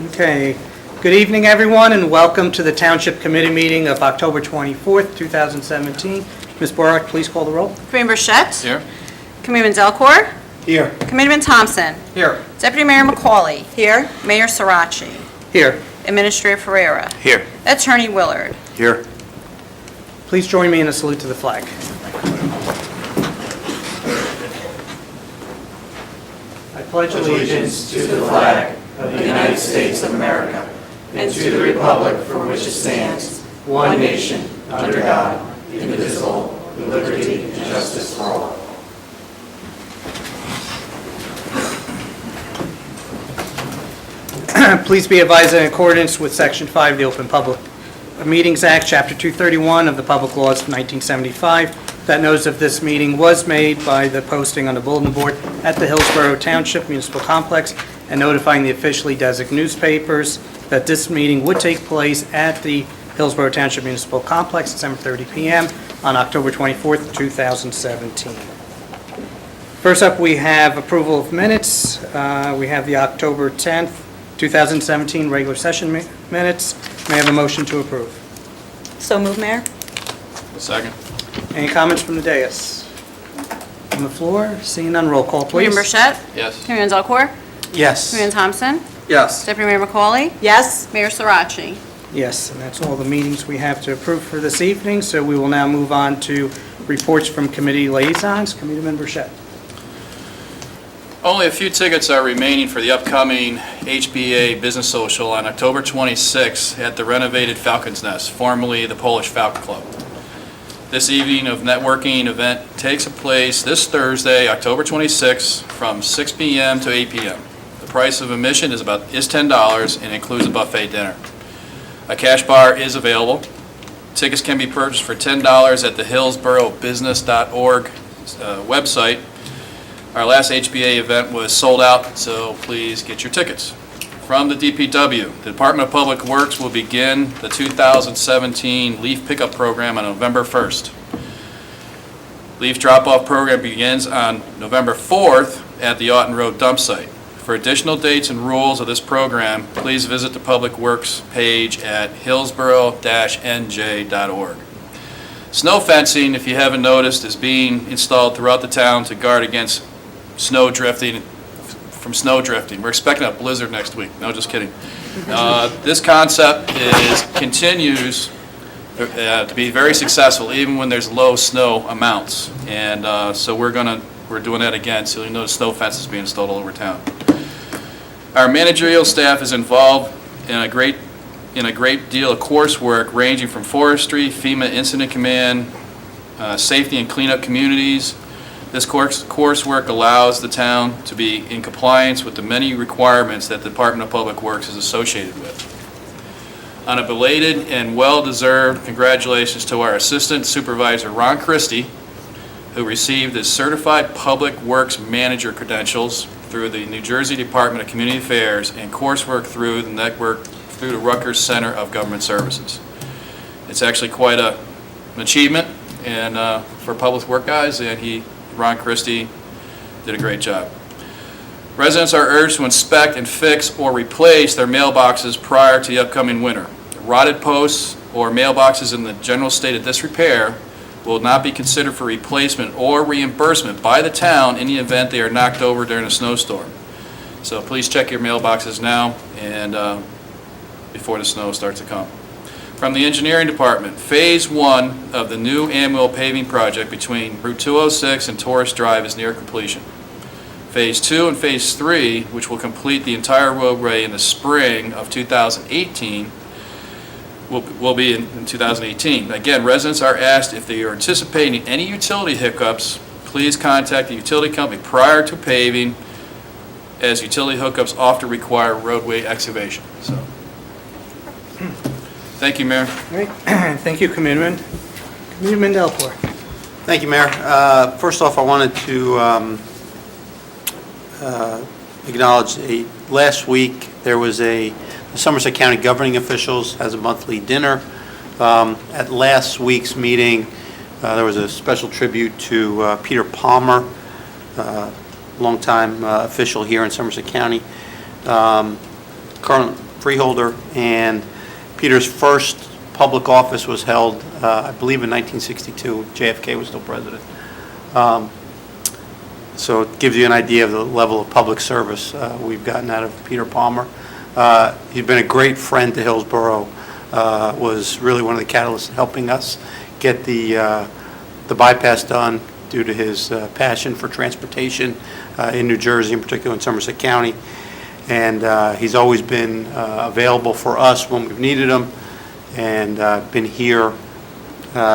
Okay. Good evening, everyone, and welcome to the Township Committee meeting of October 24th, 2017. Ms. Borak, please call the roll. Committeeman Burchett. Here. Committeeman Delcourt. Here. Committeeman Thompson. Here. Deputy Mayor McCauley. Here. Mayor Sirachi. Here. Administrator Ferreira. Here. Attorney Willard. Here. Please join me in a salute to the flag. I pledge allegiance to the flag of the United States of America and to the republic for which it stands, one nation, under God, indivisible, with liberty and justice for all. Please be advised that in accordance with Section 5 of the Open Public Meetings Act, Chapter 231 of the Public Laws of 1975, that notice of this meeting was made by the posting on the bulletin board at the Hillsborough Township Municipal Complex and notifying the officially designated newspapers that this meeting would take place at the Hillsborough Township Municipal Complex at 7:30 p.m. on October 24th, 2017. First up, we have approval of minutes. We have the October 10th, 2017 regular session minutes. May I have a motion to approve? So move, Mayor. Second. Any comments from the dais? On the floor, seeing none, roll call, please. Committeeman Burchett. Yes. Committeeman Delcourt. Yes. Committeeman Thompson. Yes. Deputy Mayor McCauley. Yes. Mayor Sirachi. Yes, and that's all the meetings we have to approve for this evening, so we will now move on to reports from committee liaisons. Committeeman Burchett. Only a few tickets are remaining for the upcoming HBA Business Social on October 26th at the renovated Falcon's Nest, formerly the Polish Falcon Club. This evening of networking event takes place this Thursday, October 26th, from 6 p.m. to 8 p.m. The price of admission is $10 and includes a buffet dinner. A cash bar is available. Tickets can be purchased for $10 at the hillsborobusiness.org website. Our last HBA event was sold out, so please get your tickets. From the DPW, the Department of Public Works will begin the 2017 leaf pickup program on November 1st. Leaf drop-off program begins on November 4th at the Autun Road dump site. For additional dates and rules of this program, please visit the Public Works page at hillsboro-nj.org. Snow fencing, if you haven't noticed, is being installed throughout the town to guard against snow drifting. We're expecting a blizzard next week. No, just kidding. This concept continues to be very successful, even when there's low snow amounts. And so we're doing that again. So you know the snow fence is being installed all over town. Our managerial staff is involved in a great deal of coursework ranging from forestry, FEMA Incident Command, safety and cleanup communities. This coursework allows the town to be in compliance with the many requirements that the Department of Public Works is associated with. On a belated and well-deserved congratulations to our Assistant Supervisor Ron Christie, who received his Certified Public Works Manager credentials through the New Jersey Department of Community Affairs and coursework through the network through the Rutgers Center of Government Services. It's actually quite an achievement and for public work guys, and Ron Christie did a great job. Residents are urged to inspect and fix or replace their mailboxes prior to the upcoming winter. Rotted posts or mailboxes in the general state of disrepair will not be considered for replacement or reimbursement by the town in the event they are knocked over during a snowstorm. So please check your mailboxes now and before the snow starts to come. From the engineering department, phase 1 of the new annual paving project between Route 206 and Torres Drive is near completion. Phase 2 and phase 3, which will complete the entire roadway in the spring of 2018, will be in 2018. Again, residents are asked if they are anticipating any utility hiccups, please contact the utility company prior to paving, as utility hookups often require roadway excavation. So, thank you, Mayor. All right. Thank you, Committeeman. Committeeman Delcourt. Thank you, Mayor. First off, I wanted to acknowledge last week there was the Somerset County governing officials has a monthly dinner. At last week's meeting, there was a special tribute to Peter Palmer, longtime official here in Somerset County. freeholder, and Peter's first public office was held, I believe, in 1962. JFK was still president. So it gives you an idea of the level of public service we've gotten out of Peter Palmer. He's been a great friend to Hillsboro, was really one of the catalysts in helping us get the bypass done due to his passion for transportation in New Jersey, in particular in Somerset County. And he's always been available for us when we've needed him, and been here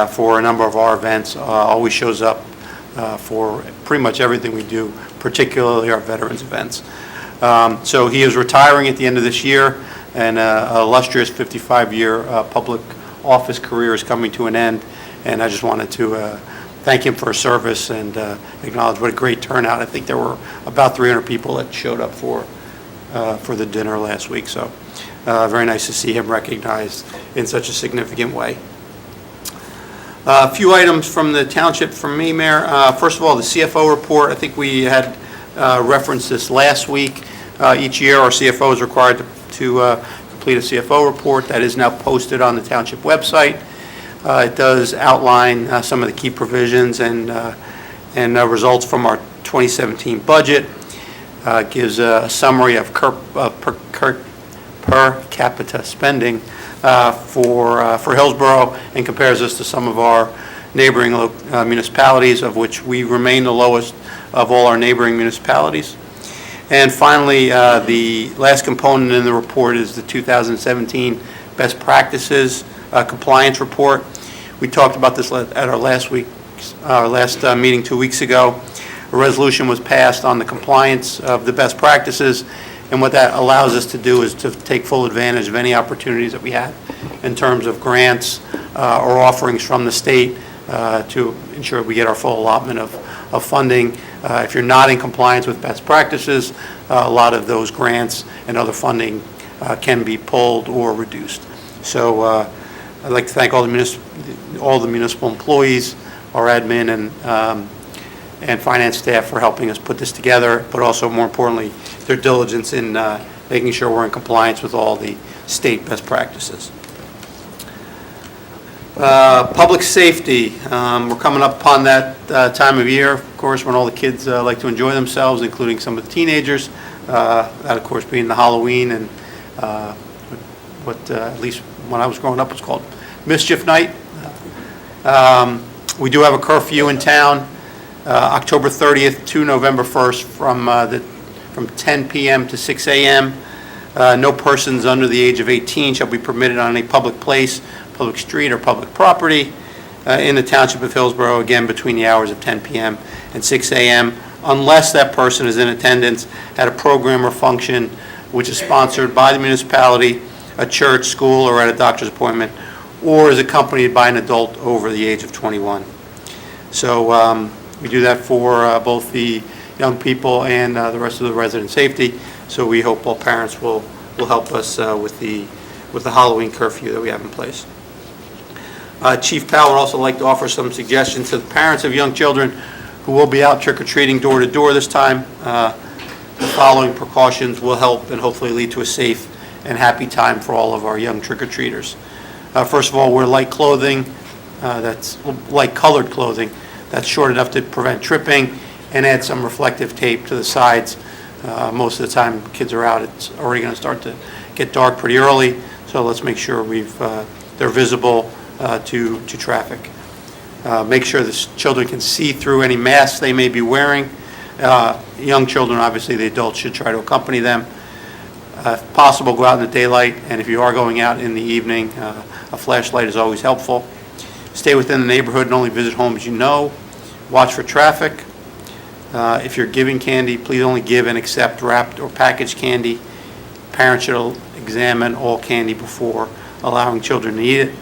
for a number of our events, always shows up for pretty much everything we do, particularly our veterans events. So he is retiring at the end of this year, and an illustrious 55-year public office career is coming to an end, and I just wanted to thank him for his service and acknowledge what a great turnout. I think there were about 300 people that showed up for the dinner last week, so very nice to see him recognized in such a significant way. A few items from the township from me, Mayor. First of all, the CFO report. I think we had referenced this last week. Each year, our CFO is required to complete a CFO report. That is now posted on the township website. It does outline some of the key provisions and results from our 2017 budget. Gives a summary of per capita spending for Hillsboro, and compares us to some of our neighboring municipalities, of which we remain the lowest of all our neighboring municipalities. And finally, the last component in the report is the 2017 Best Practices Compliance Report. We talked about this at our last meeting 2 weeks ago. A resolution was passed on the compliance of the best practices, and what that allows us to do is to take full advantage of any opportunities that we have in terms of grants or offerings from the state to ensure we get our full allotment of funding. If you're not in compliance with best practices, a lot of those grants and other funding can be pulled or reduced. So I'd like to thank all the municipal employees, our admin and finance staff for helping us put this together, but also, more importantly, their diligence in making sure we're in compliance with all the state best practices. Public safety, we're coming up upon that time of year, of course, when all the kids like to enjoy themselves, including some of the teenagers. That, of course, being the Halloween and what, at least when I was growing up, was called Mischief Night. We do have a curfew in town, October 30th to November 1st, from 10 p.m. to 6 a.m. No persons under the age of 18 shall be permitted on any public place, public street, or public property in the Township of Hillsborough, again, between the hours of 10 p.m. and 6 a.m., unless that person is in attendance at a program or function which is sponsored by the municipality, a church, school, or at a doctor's appointment, or is accompanied by an adult over the age of 21. So we do that for both the young people and the rest of the resident safety. So we hope all parents will help us with the Halloween curfew that we have in place. Chief Powell would also like to offer some suggestions to the parents of young children who will be out trick-or-treating door to door this time. The following precautions will help and hopefully lead to a safe and happy time for all of our young trick-or-treaters. First of all, wear light clothing, that's light colored clothing that's short enough to prevent tripping, and add some reflective tape to the sides. Most of the time kids are out, it's already going to start to get dark pretty early, so let's make sure they're visible to traffic. Make sure the children can see through any masks they may be wearing. Young children, obviously the adults should try to accompany them. If possible, go out in the daylight, and if you are going out in the evening, a flashlight is always helpful. Stay within the neighborhood and only visit homes you know. Watch for traffic. If you're giving candy, please only give and accept wrapped or packaged candy. Parents should examine all candy before allowing children to eat it.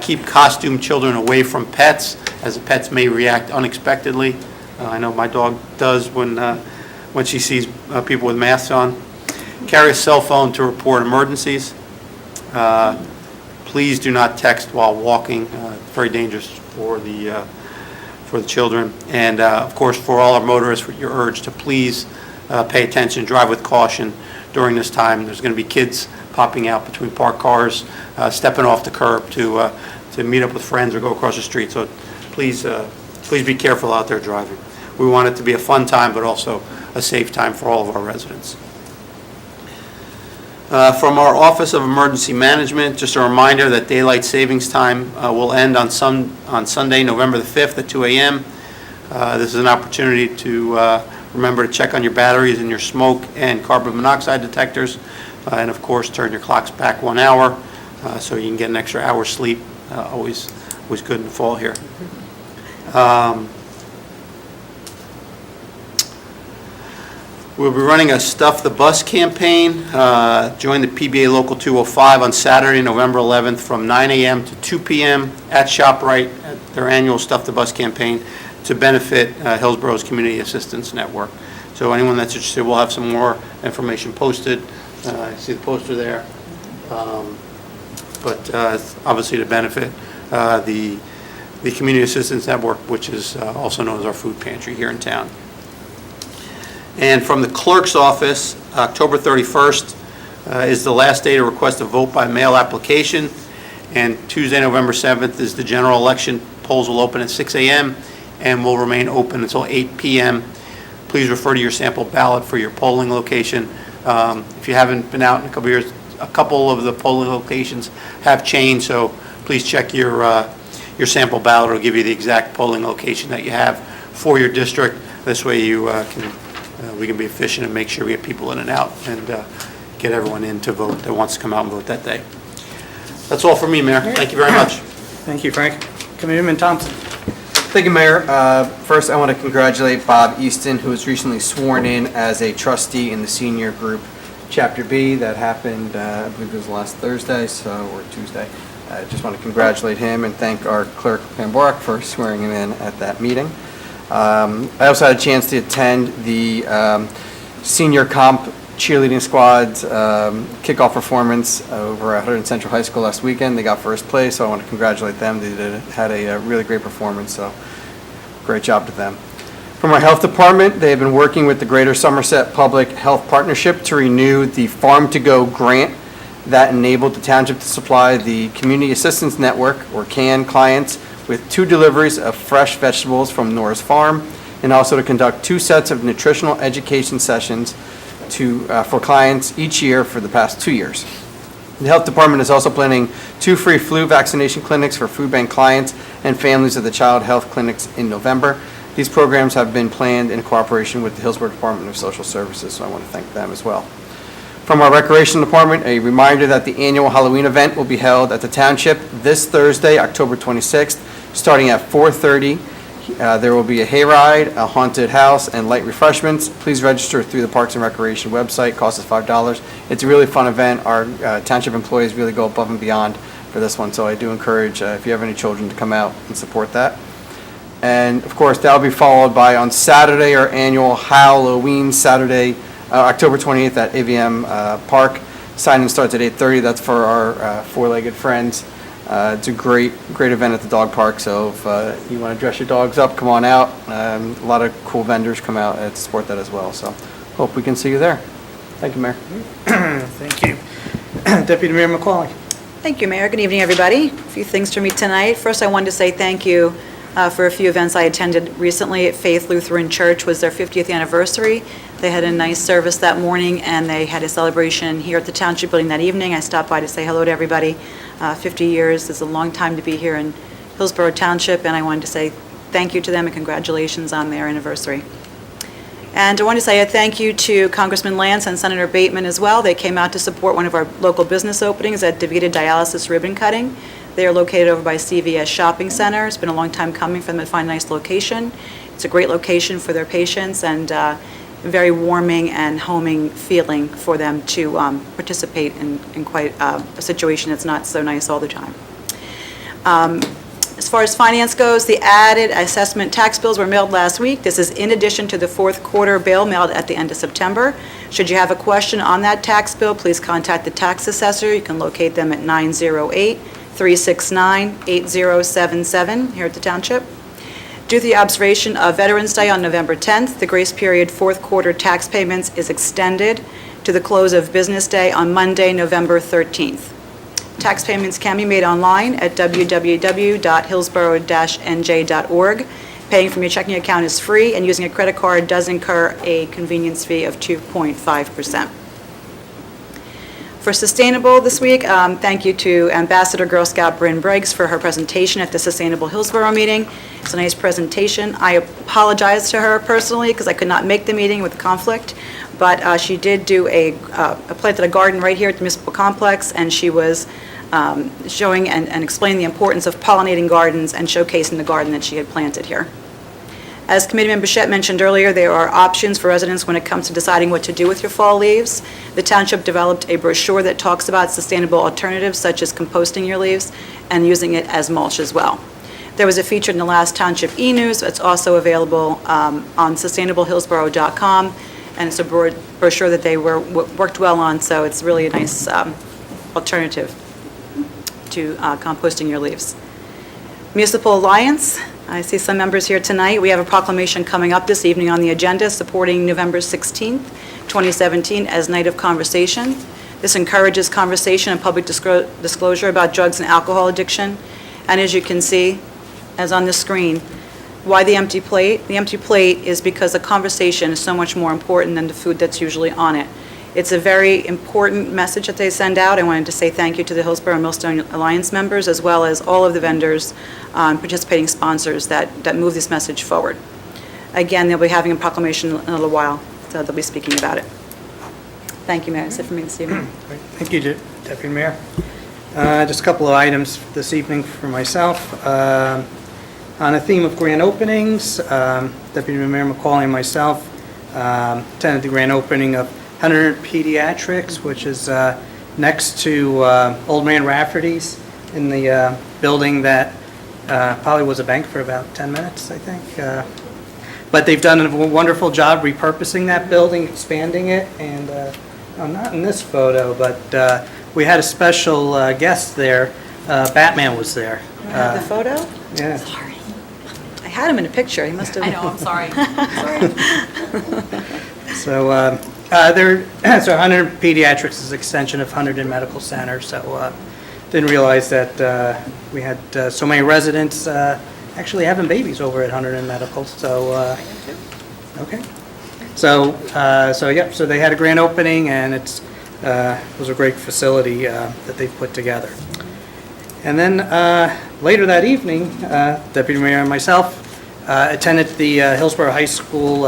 Keep costume children away from pets, as the pets may react unexpectedly. I know my dog does when she sees people with masks on. Carry a cell phone to report emergencies. Please do not text while walking. It's very dangerous for the children. And of course, for all our motorists, you're urged to please pay attention, drive with caution during this time. There's going to be kids popping out between parked cars, stepping off the curb to meet up with friends or go across the street. So please be careful out there driving. We want it to be a fun time, but also a safe time for all of our residents. From our Office of Emergency Management, just a reminder that daylight savings time will end on Sunday, November the 5th at 2 a.m. This is an opportunity to remember to check on your batteries and your smoke and carbon monoxide detectors, and of course turn your clocks back 1 hour so you can get an extra hour's sleep. Always good in the fall here. We'll be running a Stuff the Bus campaign. Join the PBA Local 205 on Saturday, November 11th from 9 a.m. to 2 p.m. at ShopRite at their annual Stuff the Bus campaign to benefit Hillsboro's Community Assistance Network. So anyone that's interested, we'll have some more information posted. I see the poster there. But obviously to benefit the Community Assistance Network, which is also known as our food pantry here in town. And from the clerk's office, October 31st is the last day to request a vote by mail application, and Tuesday, November 7th is the general election. Polls will open at 6 a.m. and will remain open until 8 p.m. Please refer to your sample ballot for your polling location. If you haven't been out in a couple of years, a couple of the polling locations have changed, so please check your sample ballot. It'll give you the exact polling location that you have for your district. This way we can be efficient and make sure we get people in and out and get everyone in to vote that wants to come out and vote that day. That's all for me, Mayor. Thank you very much. Thank you, Frank. Committeeman Thompson. Thank you, Mayor. First, I want to congratulate Bob Easton, who was recently sworn in as a trustee in the senior group, Chapter B. That happened, I believe it was last Thursday, or Tuesday. I just want to congratulate him and thank our clerk, Pam Borak, for swearing him in at that meeting. I also had a chance to attend the senior comp cheerleading squad's kickoff performance over at Huddington Central High School last weekend. They got first place, so I want to congratulate them. They had a really great performance, so great job to them. From our health department, they have been working with the Greater Somerset Public Health Partnership to renew the Farm to Go grant that enabled the township to supply the Community Assistance Network, or CAN, clients with 2 deliveries of fresh vegetables from Nora's Farm, and also to conduct 2 sets of nutritional education sessions for clients each year for the past 2 years. The health department is also planning 2 free flu vaccination clinics for food bank clients and families of the child health clinics in November. These programs have been planned in cooperation with the Hillsborough Department of Social Services, so I want to thank them as well. From our Recreation Department, a reminder that the annual Halloween event will be held at the Township this Thursday, October 26th, starting at 4:30. There will be a hayride, a haunted house, and light refreshments. Please register through the Parks and Recreation website. Cost is $5. It's a really fun event. Our Township employees really go above and beyond for this one, so I do encourage, if you have any children, to come out and support that. And, of course, that will be followed by, on Saturday, our annual Halloween Saturday, October 28th at AVM Park. Sign-in starts at 8:30. That's for our four-legged friends. It's a great event at the dog park, so if you want to dress your dogs up, come on out. A lot of cool vendors come out to support that as well, so hope we can see you there. Thank you, Mayor. Thank you. Deputy Mayor McCauley. Thank you, Mayor. Good evening, everybody. A few things for me tonight. First, I wanted to say thank you for a few events I attended recently. At Faith Lutheran Church was their 50th anniversary. They had a nice service that morning, and they had a celebration here at the Township building that evening. I stopped by to say hello to everybody. 50 years is a long time to be here in Hillsborough Township, and I wanted to say thank you to them and congratulations on their anniversary. And I want to say a thank you to Congressman Lance and Senator Bateman as well. They came out to support one of our local business openings at DeVita Dialysis Ribbon Cutting. They are located over by CVS Shopping Center. It's been a long time coming for them to find a nice location. It's a great location for their patients and very warming and homing feeling for them to participate in quite a situation that's not so nice all the time. As far as finance goes, the added assessment tax bills were mailed last week. This is in addition to the fourth quarter bill mailed at the end of September. Should you have a question on that tax bill, please contact the tax assessor. You can locate them at 908-369-8077 here at the Township. Due to the observation of Veterans Day on November 10th, the grace period fourth quarter tax payments is extended to the close of business day on Monday, November 13th. Tax payments can be made online at www.hillsborough-nj.org. Paying from your checking account is free, and using a credit card does incur a convenience fee of 2.5%. For Sustainable this week, thank you to Ambassador Girl Scout Bryn Briggs for her presentation at the Sustainable Hillsborough meeting. It's a nice presentation. I apologize to her personally because I could not make the meeting with conflict, but she did do planted a garden right here at the municipal complex, and she was showing and explaining the importance of pollinating gardens and showcasing the garden that she had planted here. As Committeeman Bichette mentioned earlier, there are options for residents when it comes to deciding what to do with your fall leaves. The Township developed a brochure that talks about sustainable alternatives such as composting your leaves and using it as mulch as well. There was a feature in the last Township e-news that's also available on sustainablehillsborough.com, and it's a brochure that they worked well on, so it's really a nice alternative to composting your leaves. Municipal Alliance, I see some members here tonight. We have a proclamation coming up this evening on the agenda supporting November 16th, 2017 as Night of Conversation. This encourages conversation and public disclosure about drugs and alcohol addiction. And as you can see, as on the screen, why the empty plate? The empty plate is because a conversation is so much more important than the food that's usually on it. It's a very important message that they send out. I wanted to say thank you to the Hillsborough and Millstone Alliance members, as well as all of the vendors and participating sponsors that move this message forward. Again, they'll be having a proclamation in a little while, so they'll be speaking about it. Thank you, Mayor. That's it for me this evening. Great. Thank you, Deputy Mayor. Just a couple of items this evening for myself. On a theme of grand openings, Deputy Mayor McCauley and myself attended the grand opening of Hunter Pediatrics, which is next to Old Man Rafferty's in the building that probably was a bank for about 10 minutes, I think. But they've done a wonderful job repurposing that building, expanding it, and not in this photo, but we had a special guest there. Batman was there. The photo? Yeah. Sorry. I had him in a picture. He must have. I know, I'm sorry. So, so Hunter Pediatrics is an extension of Hunterdon Medical Center, so didn't realize that we had so many residents actually having babies over at Hunterdon Medical, so, okay. So they had a grand opening, and it was a great facility that they've put together. And then later that evening, Deputy Mayor and myself attended the Hillsborough High School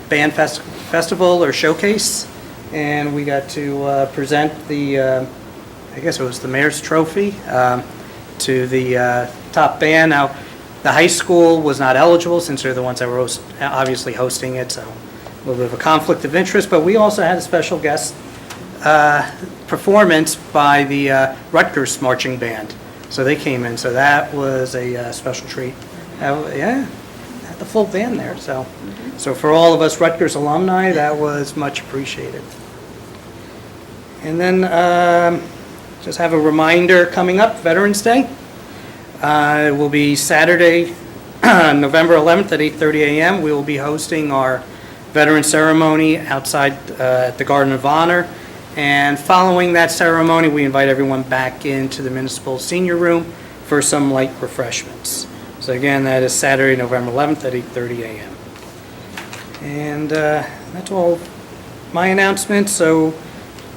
Band Festival or Showcase, and we got to present the, I guess it was the Mayor's Trophy to the top band. Now, the high school was not eligible since they're the ones that were obviously hosting it, so a little bit of a conflict of interest, but we also had a special guest performance by the Rutgers Marching Band. So they came in, so that was a special treat. Yeah, had the full band there, so. So for all of us Rutgers alumni, that was much appreciated. And then just have a reminder coming up, Veterans Day. It will be Saturday, November 11th at 8:30 a.m. We will be hosting our veteran ceremony outside at the Garden of Honor. And following that ceremony, we invite everyone back into the municipal senior room for some light refreshments. So again, that is Saturday, November 11th at 8:30 a.m. And that's all my announcements. So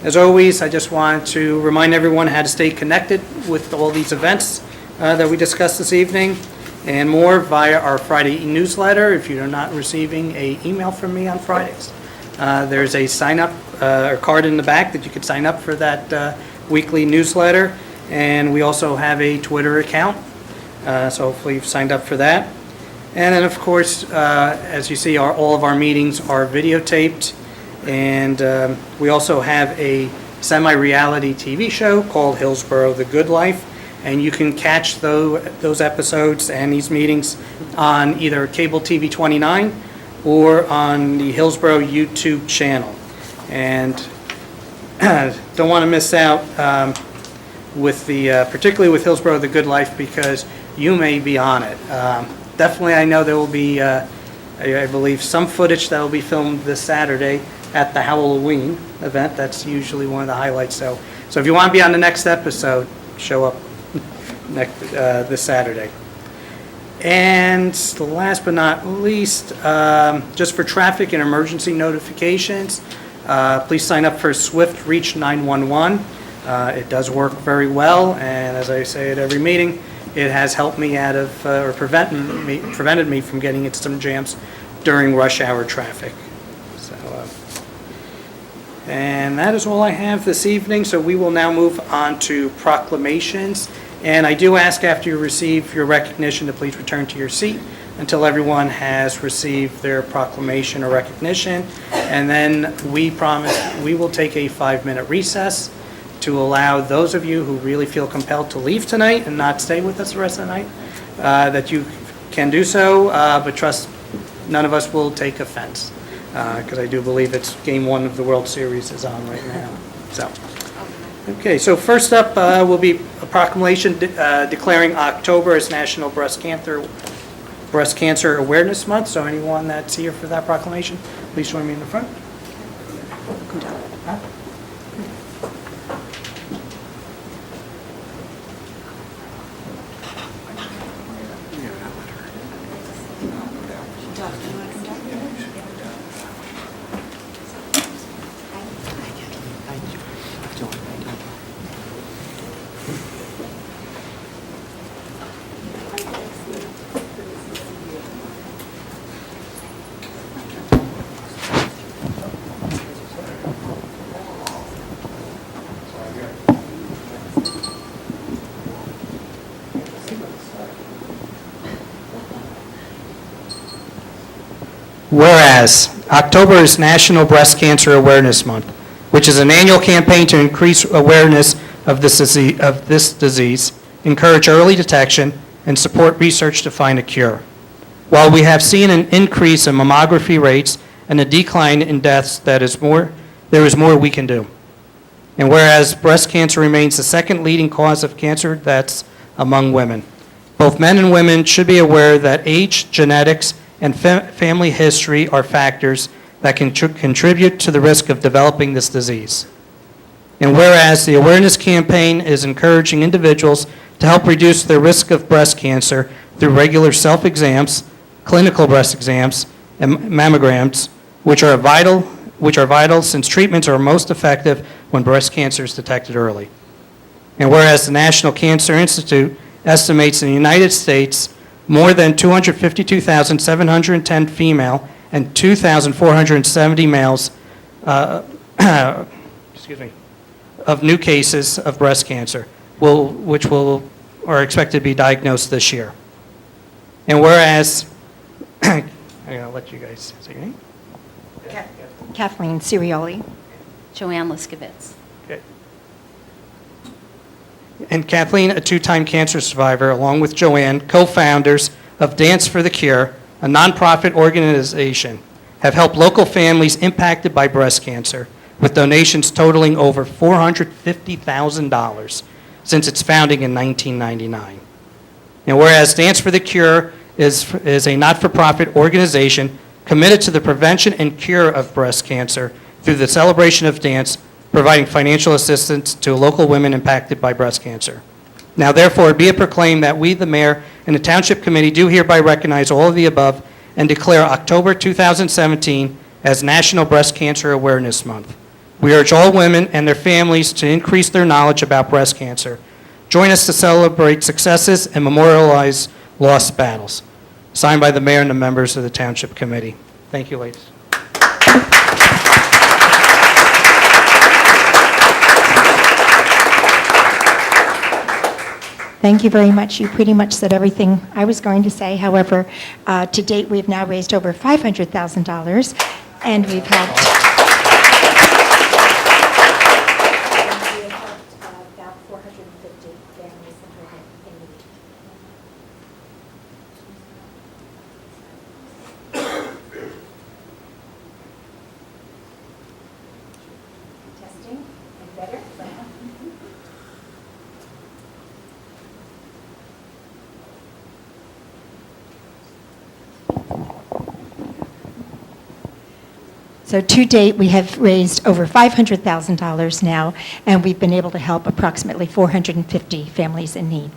as always, I just wanted to remind everyone how to stay connected with all these events that we discussed this evening, and more via our Friday newsletter if you're not receiving an email from me on Fridays. There's a sign-up or card in the back that you could sign up for that weekly newsletter, and we also have a Twitter account, so hopefully you've signed up for that. And then, of course, as you see, all of our meetings are videotaped, and we also have a semi-reality TV show called Hillsborough: The Good Life, and you can catch those episodes and these meetings on either Cable TV 29 or on the Hillsborough YouTube channel. And don't want to miss out with particularly with Hillsborough: The Good Life, because you may be on it. definitely I know there will be, I believe, some footage that will be filmed this Saturday at the Halloween event. That's usually one of the highlights. So if you want to be on the next episode, show up this Saturday. And last but not least, just for traffic and emergency notifications, please sign up for Swift Reach 911. It does work very well, and as I say at every meeting, it has helped me out of, or prevented me from getting into some jams during rush hour traffic. So, and that is all I have this evening, so we will now move on to proclamations. And I do ask after you receive your recognition to please return to your seat until everyone has received their proclamation or recognition. And then we promise we will take a 5-minute recess to allow those of you who really feel compelled to leave tonight and not stay with us the rest of the night, that you can do so, but trust none of us will take offense, because I do believe it's Game 1 of the World Series is on right now. So. Okay, so first up will be a proclamation declaring October as National Breast Cancer Awareness Month. So anyone that's here for that proclamation, please join me in the front. Come down. Whereas October is National Breast Cancer Awareness Month, which is an annual campaign to increase awareness of this disease, encourage early detection, and support research to find a cure. While we have seen an increase in mammography rates and a decline in deaths, there is more we can do. And whereas breast cancer remains the second leading cause of cancer deaths among women, both men and women should be aware that age, genetics, and family history are factors that can contribute to the risk of developing this disease. And whereas the awareness campaign is encouraging individuals to help reduce their risk of breast cancer through regular self-exams, clinical breast exams, and mammograms, which are vital since treatments are most effective when breast cancer is detected early. And whereas the National Cancer Institute estimates in the United States more than 252,710 female and 2,470 males of new cases of breast cancer, which are expected to be diagnosed this year. And whereas, I'm going to let you guys say your name. Kathleen Sirioli. Joanne Liskevitz. Okay. And Kathleen, a 2-time cancer survivor, along with Joanne, co-founders of Dance for the Cure, a nonprofit organization, have helped local families impacted by breast cancer with donations totaling over $450,000 since its founding in 1999. And whereas Dance for the Cure is a not-for-profit organization committed to the prevention and cure of breast cancer through the celebration of dance, providing financial assistance to local women impacted by breast cancer. Now therefore be it proclaimed that we, the mayor, and the Township Committee do hereby recognize all of the above and declare October 2017 as National Breast Cancer Awareness Month. We urge all women and their families to increase their knowledge about breast cancer. Join us to celebrate successes and memorialize lost battles. Signed by the mayor and the members of the Township Committee. Thank you, ladies. Thank you very much. You pretty much said everything I was going to say. However, to date, we've now raised over $500,000, and we've helped about 450 families in need. Testing and better. So to date, we have raised over $500,000 now, and we've been able to help approximately 450 families in need.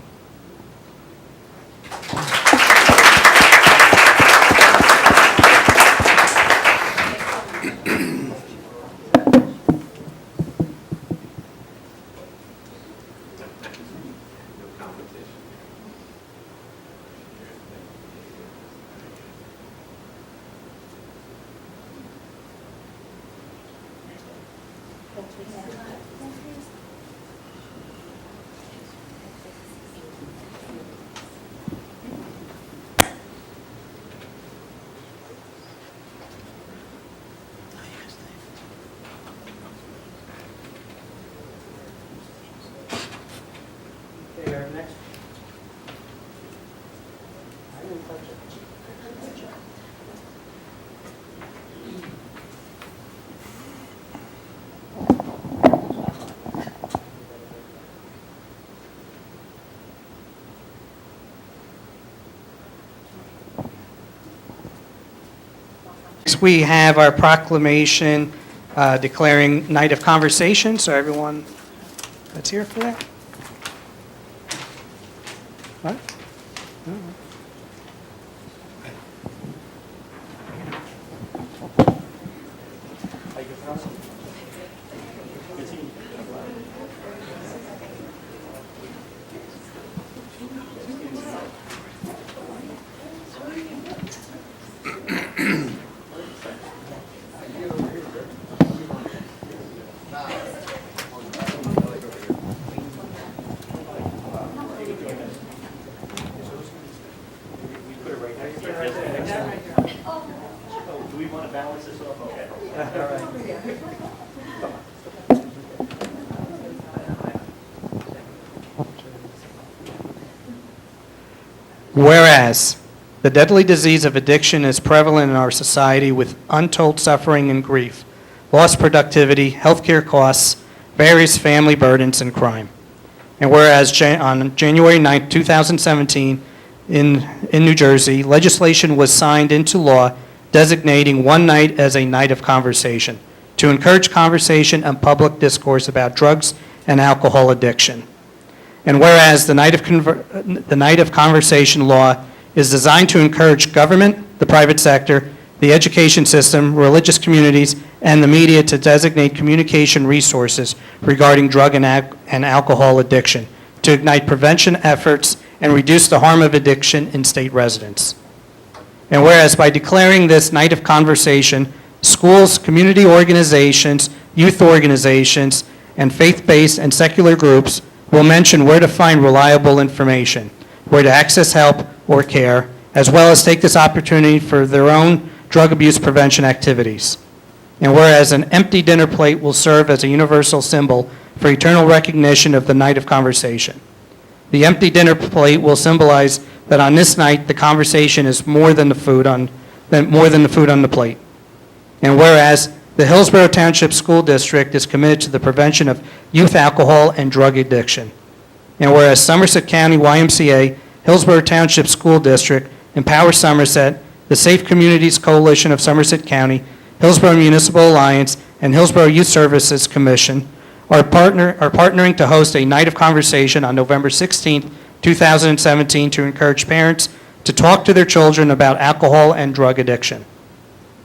Next, we have our proclamation declaring Night of Conversation, so everyone that's here for that. What? Whereas the deadly disease of addiction is prevalent in our society with untold suffering and grief, lost productivity, healthcare costs, various family burdens, and crime. And whereas on January 9, 2017, in New Jersey, legislation was signed into law designating one night as a night of conversation to encourage conversation and public discourse about drugs and alcohol addiction. And whereas the Night of Conversation law is designed to encourage government, the private sector, the education system, religious communities, and the media to designate communication resources regarding drug and alcohol addiction, to ignite prevention efforts and reduce the harm of addiction in state residents. And whereas by declaring this Night of Conversation, schools, community organizations, youth organizations, and faith-based and secular groups will mention where to find reliable information, where to access help or care, as well as take this opportunity for their own drug abuse prevention activities. And whereas an empty dinner plate will serve as a universal symbol for eternal recognition of the Night of Conversation. The empty dinner plate will symbolize that on this night, the conversation is more than the food on the plate. And whereas the Hillsborough Township School District is committed to the prevention of youth alcohol and drug addiction. And whereas Somerset County YMCA, Hillsborough Township School District, Empower Somerset, the Safe Communities Coalition of Somerset County, Hillsborough Municipal Alliance, and Hillsborough Youth Services Commission are partnering to host a Night of Conversation on November 16, 2017 to encourage parents to talk to their children about alcohol and drug addiction.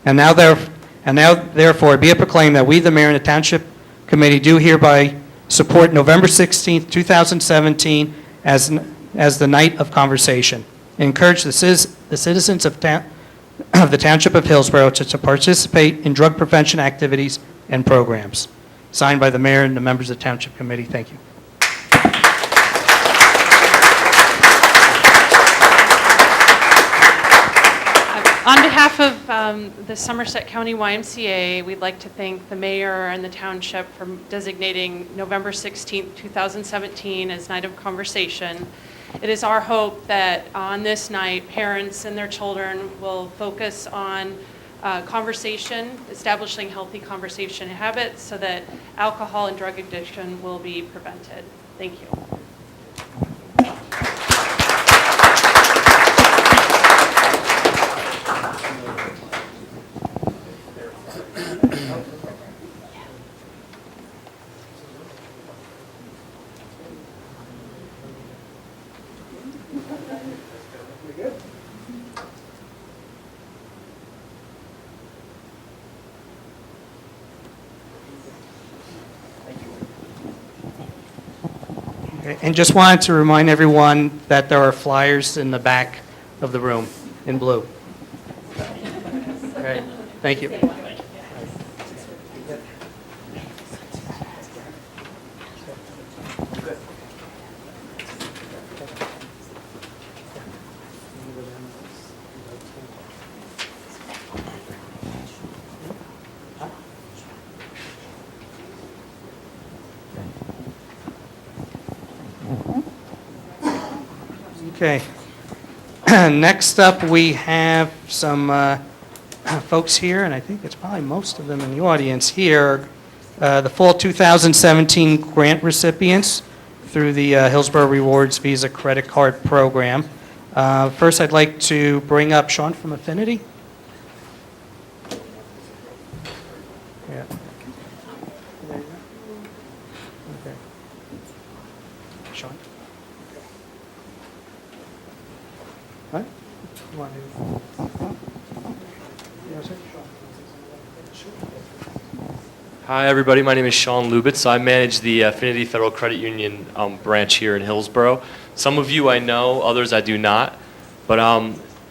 And now therefore be it proclaimed that we, the mayor and the township committee, do hereby support November 16, 2017 as the Night of Conversation. And encourage the citizens of the Township of Hillsborough to participate in drug prevention activities and programs. Signed by the mayor and the members of the Township Committee. Thank you. On behalf of the Somerset County YMCA, we'd like to thank the mayor and the township for designating November 16th, 2017 as Night of Conversation. It is our hope that on this night, parents and their children will focus on conversation, establishing healthy conversation habits so that alcohol and drug addiction will be prevented. Thank you. Okay, and just wanted to remind everyone that there are flyers in the back of the room in blue. All right, thank you. Okay. Next up, we have some folks here, and I think it's probably most of them in the audience here, the fall 2017 grant recipients through the Hillsborough Rewards Visa Credit Card Program. First, I'd like to bring up Sean from Affinity. Yeah. Okay. Sean? What? You want to- Yes, sir. Hi, everybody. My name is Sean Lubitz. I manage the Affinity Federal Credit Union branch here in Hillsboro. Some of you I know, others I do not. But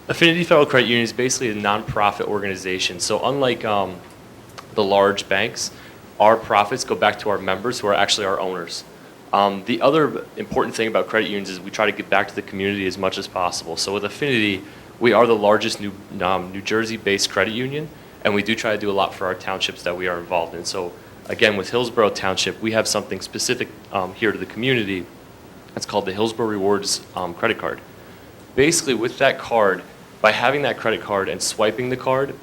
Affinity Federal Credit Union is basically a nonprofit organization. So unlike the large banks, our profits go back to our members who are actually our owners. The other important thing about credit unions is we try to give back to the community as much as possible. So with Affinity, we are the largest New Jersey-based credit union, and we do try to do a lot for our townships that we are involved in. So again, with Hillsborough Township, we have something specific here to the community. It's called the Hillsborough Rewards credit card. Basically, with that card, by having that credit card and swiping the card,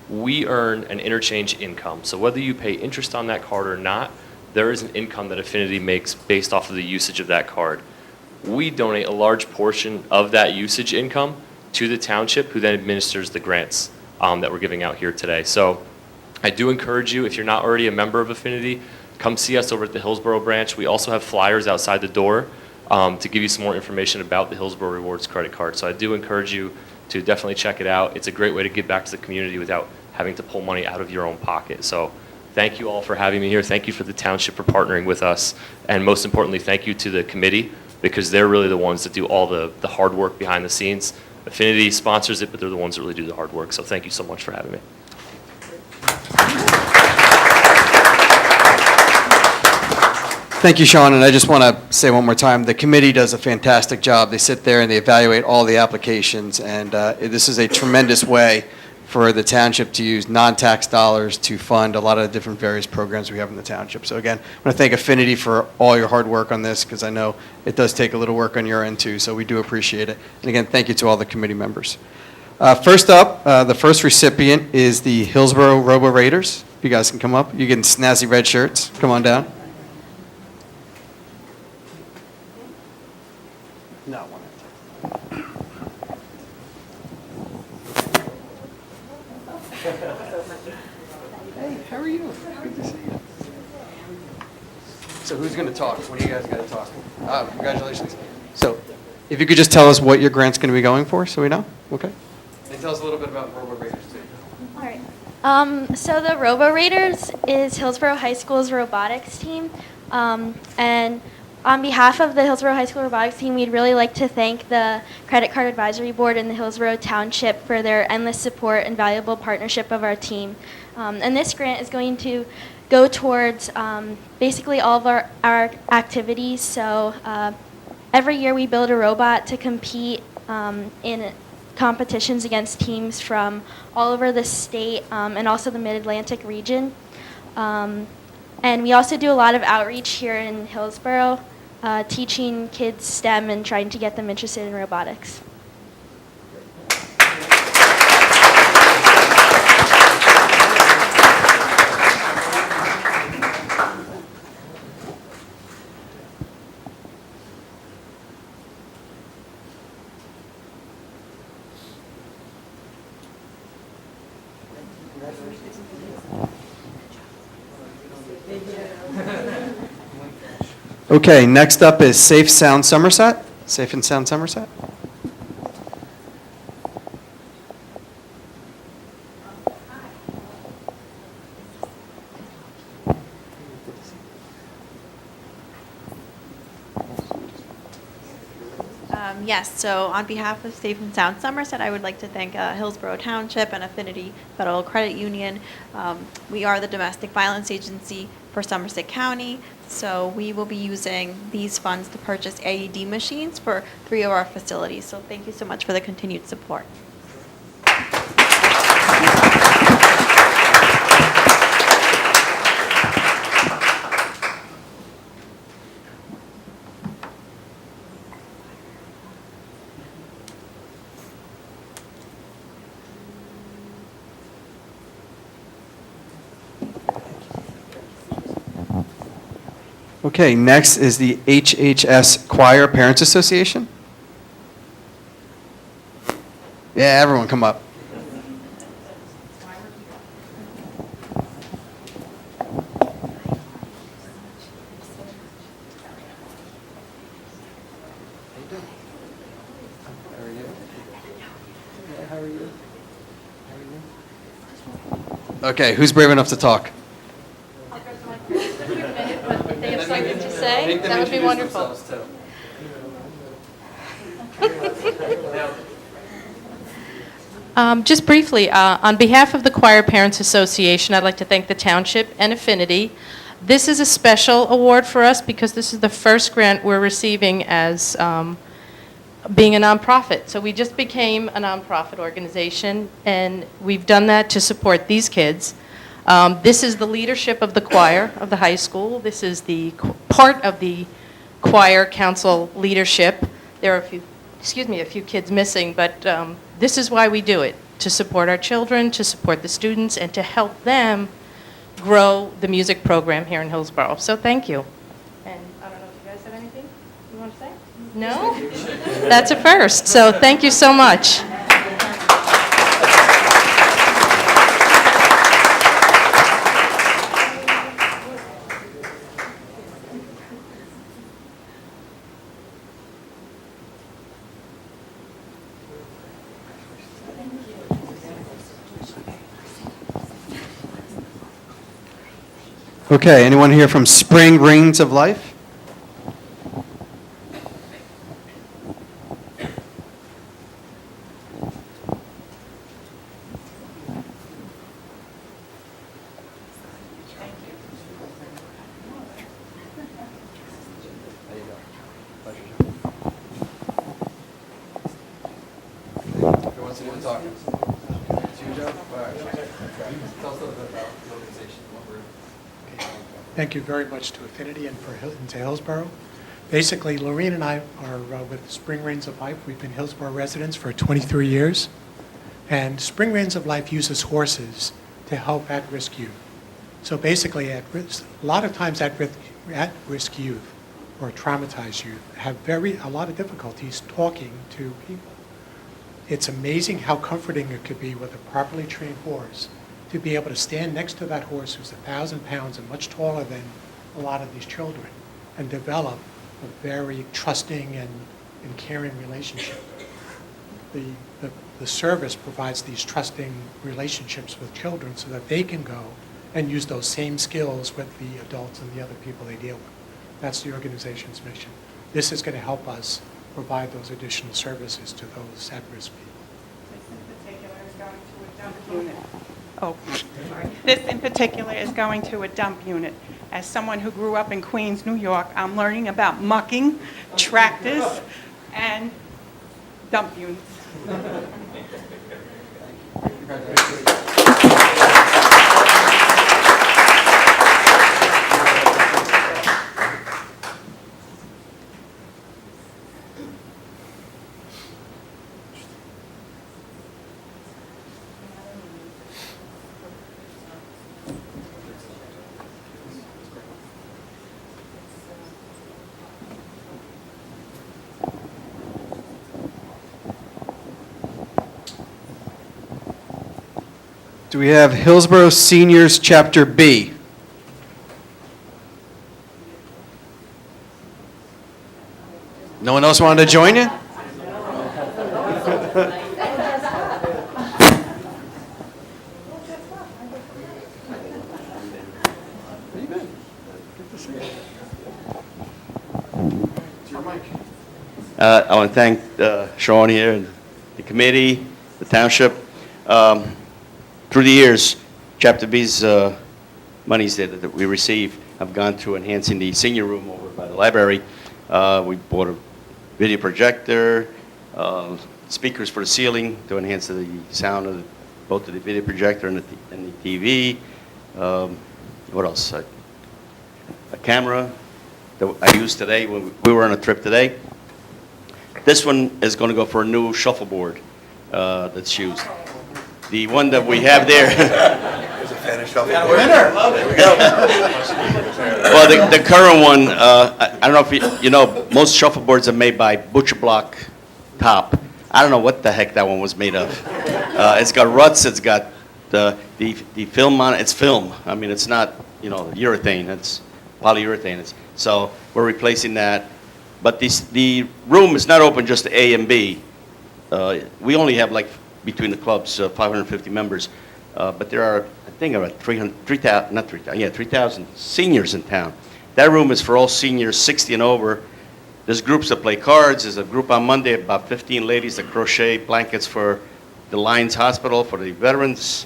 we earn an interchange income. So whether you pay interest on that card or not, there is an income that Affinity makes based off of the usage of that card. We donate a large portion of that usage income to the township, who then administers the grants that we're giving out here today. So I do encourage you, if you're not already a member of Affinity, come see us over at the Hillsborough branch. We also have flyers outside the door to give you some more information about the Hillsborough Rewards credit card. So I do encourage you to definitely check it out. It's a great way to give back to the community without having to pull money out of your own pocket. So thank you all for having me here. Thank you for the township for partnering with us. And most importantly, thank you to the committee, because they're really the ones that do all the hard work behind the scenes. Affinity sponsors it, but they're the ones that really do the hard work. So thank you so much for having me. Thank you, Sean, and I just want to say one more time, the committee does a fantastic job. They sit there and they evaluate all the applications, and this is a tremendous way for the township to use non-tax dollars to fund a lot of the different various programs we have in the township. So again, I want to thank Affinity for all your hard work on this, because I know it does take a little work on your end too, so we do appreciate it. And again, thank you to all the committee members. First up, the first recipient is the Hillsborough Roba Raiders. If you guys can come up. You're getting snazzy red shirts. Come on down. No, one at a time. Hey, how are you? Good to see you. So who's going to talk? What do you guys got to talk? Congratulations. So if you could just tell us what your grant's going to be going for, so we know. Okay. And tell us a little bit about Roba Raiders, too. All right. So the Roba Raiders is Hillsborough High School's robotics team. And on behalf of the Hillsborough High School robotics team, we'd really like to thank the Credit Card Advisory Board and the Hillsborough Township for their endless support and valuable partnership of our team. And this grant is going to go towards basically all of our activities. So every year we build a robot to compete in competitions against teams from all over the state and also the Mid-Atlantic region. And we also do a lot of outreach here in Hillsborough, teaching kids STEM and trying to get them interested in robotics. Okay, next up is Safe Sound Somerset. Safe and Sound Somerset. Yes, so on behalf of Safe and Sound Somerset, I would like to thank Hillsborough Township and Affinity Federal Credit Union. We are the domestic violence agency for Somerset County, so we will be using these funds to purchase AED machines for 3 of our facilities. So thank you so much for the continued support. Okay, next is the HHS Choir Parents Association. Yeah, everyone come up. Okay, who's brave enough to talk? If they have something to say, that would be wonderful. Just briefly, on behalf of the Choir Parents Association, I'd like to thank the Township and Affinity. This is a special award for us because this is the first grant we're receiving as being a nonprofit. So we just became a nonprofit organization, and we've done that to support these kids. This is the leadership of the choir of the high school. This is the part of the choir council leadership. There are a few kids missing, but this is why we do it, to support our children, to support the students, and to help them grow the music program here in Hillsborough. So thank you. And I don't know if you guys have anything you want to say? No? That's a first. So thank you so much. Okay, anyone here from Spring Rains of Life? Thank you very much to Affinity and to Hillsborough. Basically, Lorene and I are with Spring Rains of Life. We've been Hillsborough residents for 23 years. And Spring Rains of Life uses horses to help at-risk youth. So basically, a lot of times at-risk youth or traumatized youth have a lot of difficulties talking to people. It's amazing how comforting it could be with a properly trained horse to be able to stand next to that horse who's 1,000 pounds and much taller than a lot of these children and develop a very trusting and caring relationship. The service provides these trusting relationships with children so that they can go and use those same skills with the adults and the other people they deal with. That's the organization's mission. This is going to help us provide those additional services to those at-risk people. This in particular is going to a dump unit. As someone who grew up in Queens, New York, I'm learning about mucking, tractors, and dump units. Do we have Hillsborough Seniors Chapter B? No one else wanted to join you? I want to thank Sean here, and the committee, the township. Through the years, Chapter B's monies that we receive have gone to enhancing the senior room over by the library. We bought a video projector, speakers for the ceiling to enhance the sound of both of the video projector and the TV. What else? A camera that I used today when we were on a trip today. This one is going to go for a new shuffleboard that's used. The one that we have there. There's a fan of shuffleboard. Well, the current one, I don't know if you know, most shuffleboards are made by butcher block top. I don't know what the heck that one was made of. It's got ruts. It's got the film on it. It's film. I mean, it's not, you know, urethane. It's polyurethane. So we're replacing that. But the room is not open just to A and B. We only have, like, between the clubs, 550 members. But there are, I think, about 3,000 seniors in town. That room is for all seniors 60 and over. There's groups that play cards. There's a group on Monday, about 15 ladies that crochet blankets for the Lions Hospital, for the veterans.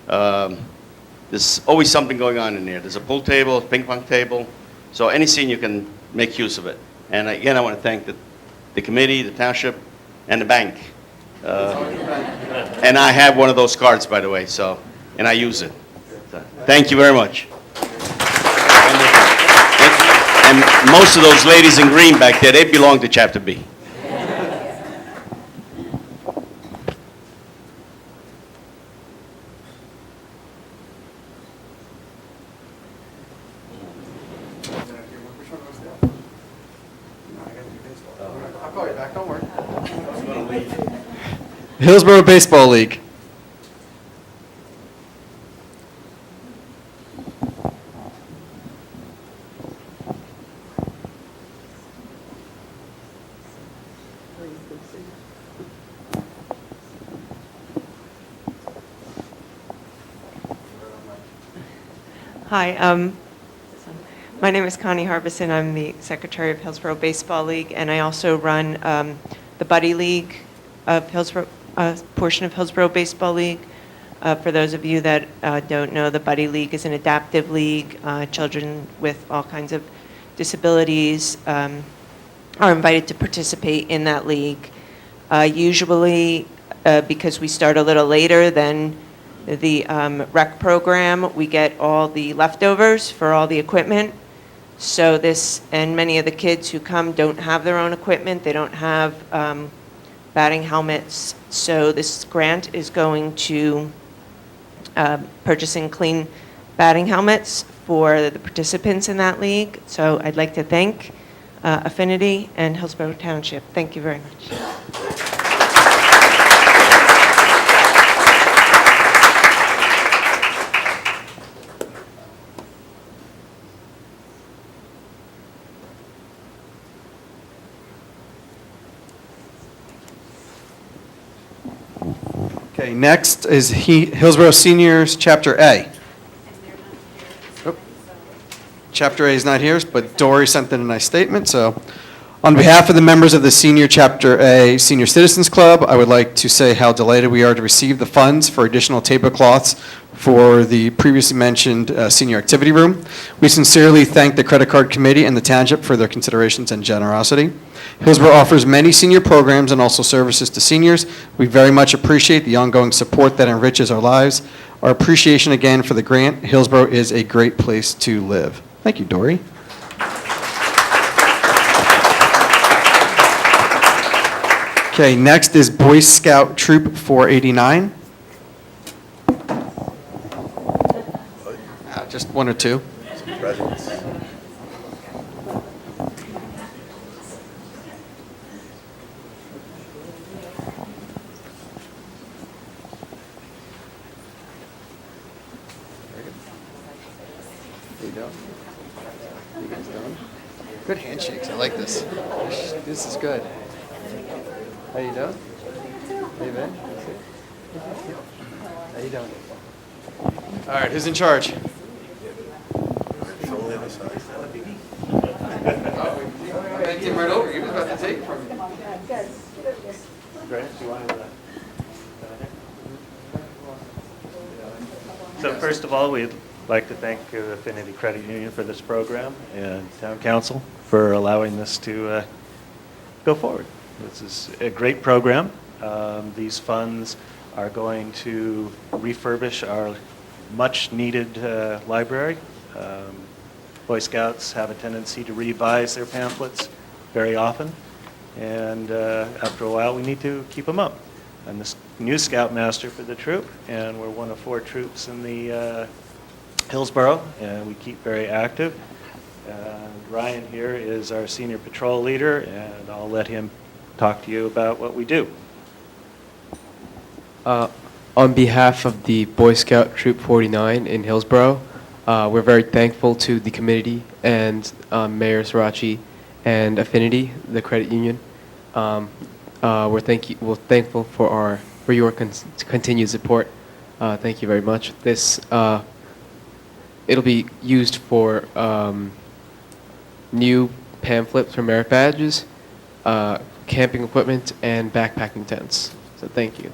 There's always something going on in there. There's a pool table, a ping pong table. So any senior can make use of it. And again, I want to thank the committee, the township, and the bank. And I have one of those cards, by the way, so, and I use it. So, thank you very much. And most of those ladies in green back there, they belong to Chapter B. Hillsborough Baseball League. Hi, my name is Connie Harbison. I'm the Secretary of Hillsborough Baseball League, and I also run the Buddy League of Hillsborough, portion of Hillsborough Baseball League. For those of you that don't know, the Buddy League is an adaptive league. Children with all kinds of disabilities are invited to participate in that league. Usually, because we start a little later than the rec program, we get all the leftovers for all the equipment. So this, and many of the kids who come don't have their own equipment. They don't have batting helmets. So this grant is going to purchasing clean batting helmets for the participants in that league. So I'd like to thank Affinity and Hillsborough Township. Thank you very much. Okay, next is Hillsborough Seniors, Chapter A. Oh, Chapter A is not here, but Dory sent in a nice statement. So on behalf of the members of the Senior Chapter A Senior Citizens Club, I would like to say how delighted we are to receive the funds for additional tablecloths for the previously mentioned senior activity room. We sincerely thank the credit card committee and the township for their considerations and generosity. Hillsborough offers many senior programs and also services to seniors. We very much appreciate the ongoing support that enriches our lives. Our appreciation again for the grant. Hillsborough is a great place to live. Thank you, Dory. Okay, next is Boy Scout Troop 489. Just one or two. Presents. Good handshakes. I like this. This is good. How you doing? How you been? How you doing? All right, who's in charge? Bent him right over. He was about to take it from you. So first of all, we'd like to thank Affinity Credit Union for this program and Town Council for allowing this to go forward. This is a great program. These funds are going to refurbish our much-needed library. Boy Scouts have a tendency to revise their pamphlets very often, and after a while, we need to keep them up. I'm the new Scoutmaster for the troop, and we're one of 4 troops in the Hillsborough, and we keep very active. Ryan here is our senior patrol leader, and I'll let him talk to you about what we do. On behalf of the Boy Scout Troop 49 in Hillsborough, we're very thankful to the committee and Mayor Sirachi and Affinity, the credit union. We're thankful for your continued support. Thank you very much. This it'll be used for new pamphlets for merit badges, camping equipment, and backpacking tents. So thank you.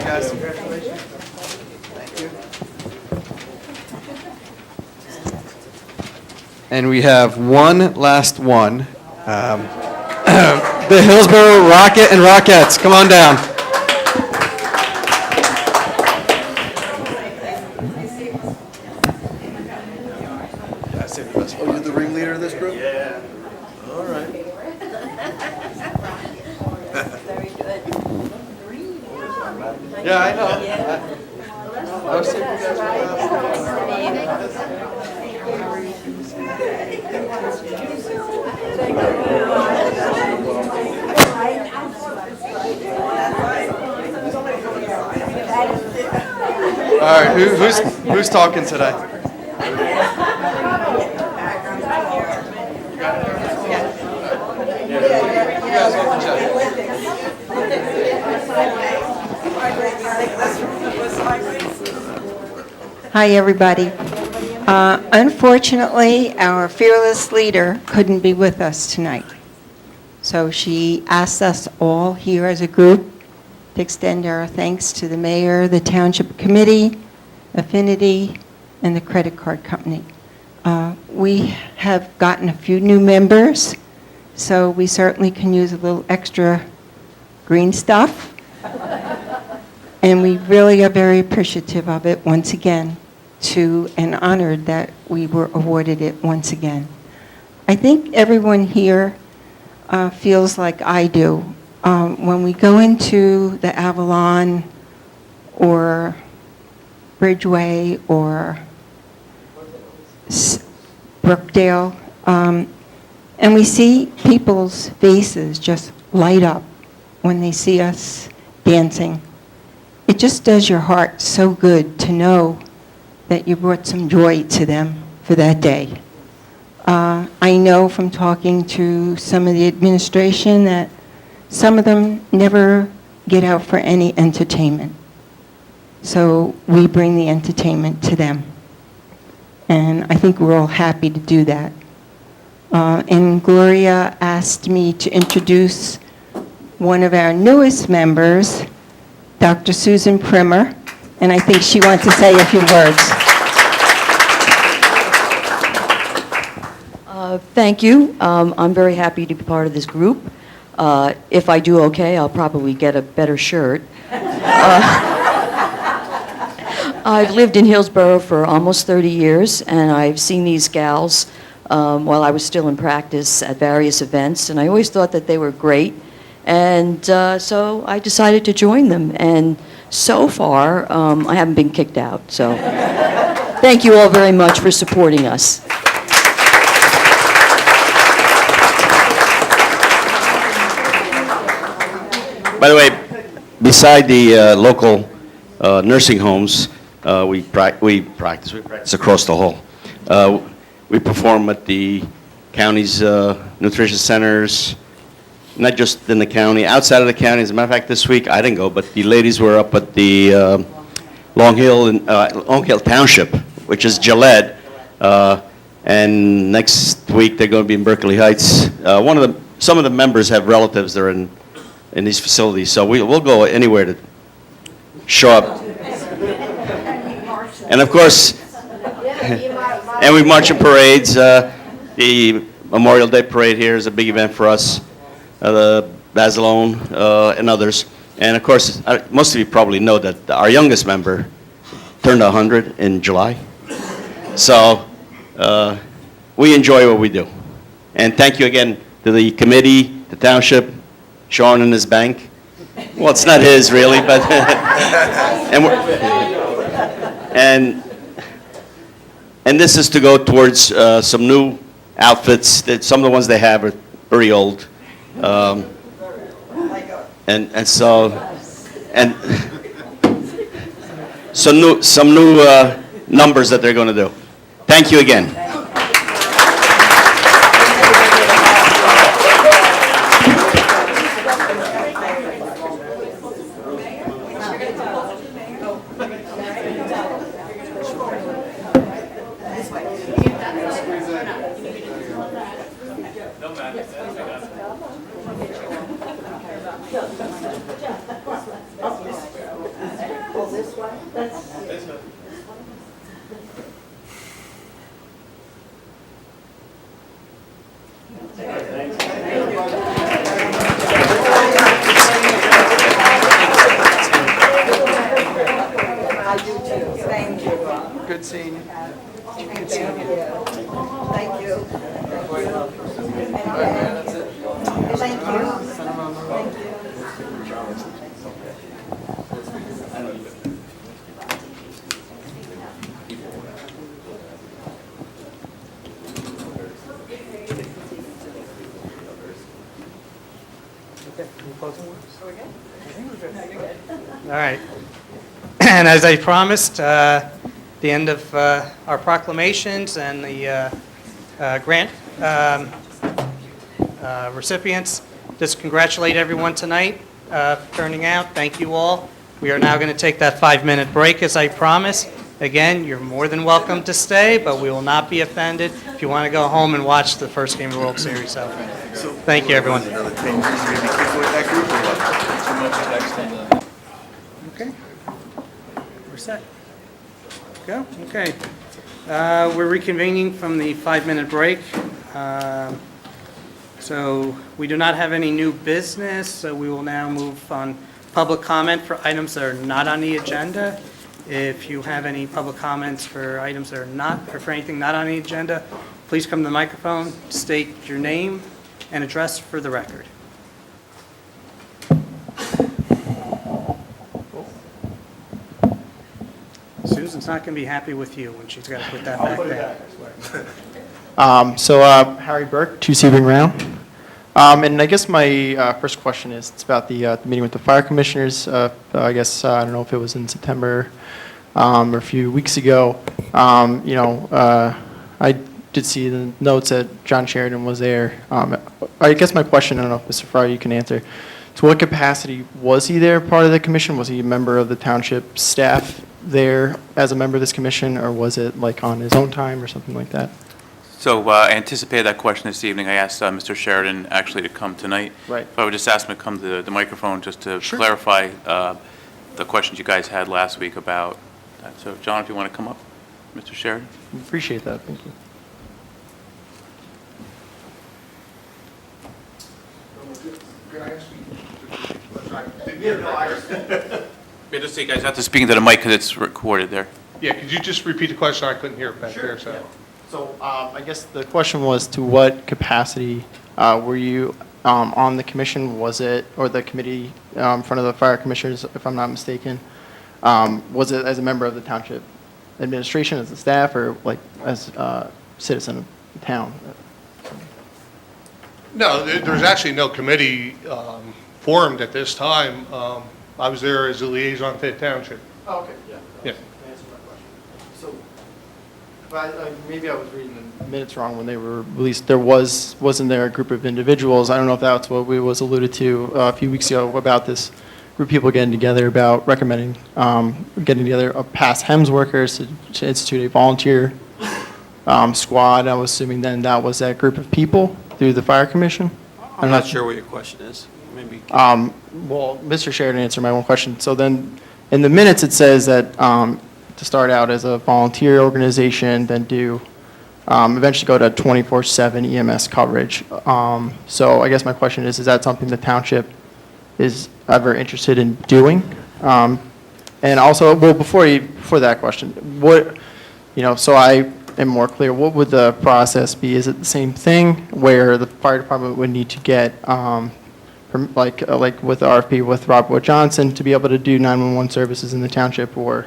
Guys, congratulations. Thank you. And we have one last one. The Hillsborough Rocket and Rockettes, come on down. Oh, you're the ringleader of this group? Yeah. All right. Very good. Yeah, I know. I was thinking you guys All right, who's talking today? Hi, everybody. Unfortunately, our fearless leader couldn't be with us tonight. So she asked us all here as a group to extend our thanks to the mayor, the township committee, Affinity, and the credit card company. We have gotten a few new members, so we certainly can use a little extra green stuff. And we really are very appreciative of it once again, and honored that we were awarded it once again. I think everyone here feels like I do. When we go into the Avalon or Bridgeway or Brookdale, and we see people's faces just light up when they see us dancing. It just does your heart so good to know that you brought some joy to them for that day. I know from talking to some of the administration that some of them never get out for any entertainment. So we bring the entertainment to them. And I think we're all happy to do that. And Gloria asked me to introduce one of our newest members, Dr. Susan Primmer, and I think she wants to say a few words. Thank you. I'm very happy to be part of this group. If I do okay, I'll probably get a better shirt. I've lived in Hillsborough for almost 30 years, and I've seen these gals while I was still in practice at various events, and I always thought that they were great. And so I decided to join them. And so far, I haven't been kicked out. So thank you all very much for supporting us. By the way, beside the local nursing homes, we practice across the hall. We perform at the county's nutrition centers, not just in the county, outside of the county. As a matter of fact, this week, I didn't go, but the ladies were up at the Long Hill Township, which is Gillette, and next week they're going to be in Berkeley Heights. Some of the members have relatives that are in these facilities, so we'll go anywhere to show up. And of course, and we march in parades. The Memorial Day parade here is a big event for us, the Basilone and others. And of course, most of you probably know that our youngest member turned 100 in July. So we enjoy what we do. And thank you again to the committee, the township, Sean and his bank. Well, it's not his really, but and this is to go towards some new outfits. That some of the ones they have are very old, and so some new numbers that they're going to do. Thank you again. Good seeing you. Good seeing you. Thank you. Thank you. All right. And as I promised, the end of our proclamations and the grant recipients. Just congratulate everyone tonight for turning out. Thank you all. We are now going to take that 5-minute break as I promised. Again, you're more than welcome to stay, but we will not be offended if you want to go home and watch the first game of the World Series. So, thank you, everyone. Okay. We're set. Go? Okay. We're reconvening from the 5-minute break. So we do not have any new business, so we will now move on public comment for items that are not on the agenda. If you have any public comments for items that are not, or for anything not on the agenda, please come to the microphone, state your name and address for the record. Susan's not going to be happy with you when she's got to put that back there. Harry Burke, 2 Sebring Round. And I guess my first question is, it's about the meeting with the fire commissioners. I guess, I don't know if it was in September or a few weeks ago. I did see the notes that John Sheridan was there. I guess my question, I don't know if Mr. Fryer you can answer. To what capacity was he there, part of the commission? Was he a member of the township staff there as a member of this commission, or was it like on his own time or something like that? So I anticipated that question this evening. I asked Mr. Sheridan actually to come tonight. Right. So I would just ask him to come to the microphone just to clarify the questions you guys had last week about that. So John, if you want to come up, Mr. Sheridan. Appreciate that. Thank you. Yeah, just so you guys have to speak into the mic because it's recorded there. Yeah, could you just repeat the question? I couldn't hear it back there. So I guess the question was, to what capacity were you on the commission? Was it, or the committee in front of the fire commissioners, if I'm not mistaken? Was it as a member of the township administration, as a staff, or like as a citizen of the town? No, there's actually no committee formed at this time. I was there as a liaison to the township. Oh, okay, yeah. Yeah. Answer my question. So, maybe I was reading the minutes wrong when they were released. Wasn't there a group of individuals? I don't know if that's what we was alluded to a few weeks ago about this group of people getting together about recommending getting together past HEMS workers to institute a volunteer squad. I was assuming then that was that group of people through the fire commission. I'm not sure what your question is. Maybe. Well, Mr. Sheridan answered my one question. So then, in the minutes, it says that to start out as a volunteer organization, then do eventually go to 24/7 EMS coverage. So I guess my question is that something the township is ever interested in doing? And also, well, before that question, what, so I am more clear, what would the process be? Is it the same thing where the fire department would need to get, like with the RFP with Robert Wood Johnson to be able to do 911 services in the township, or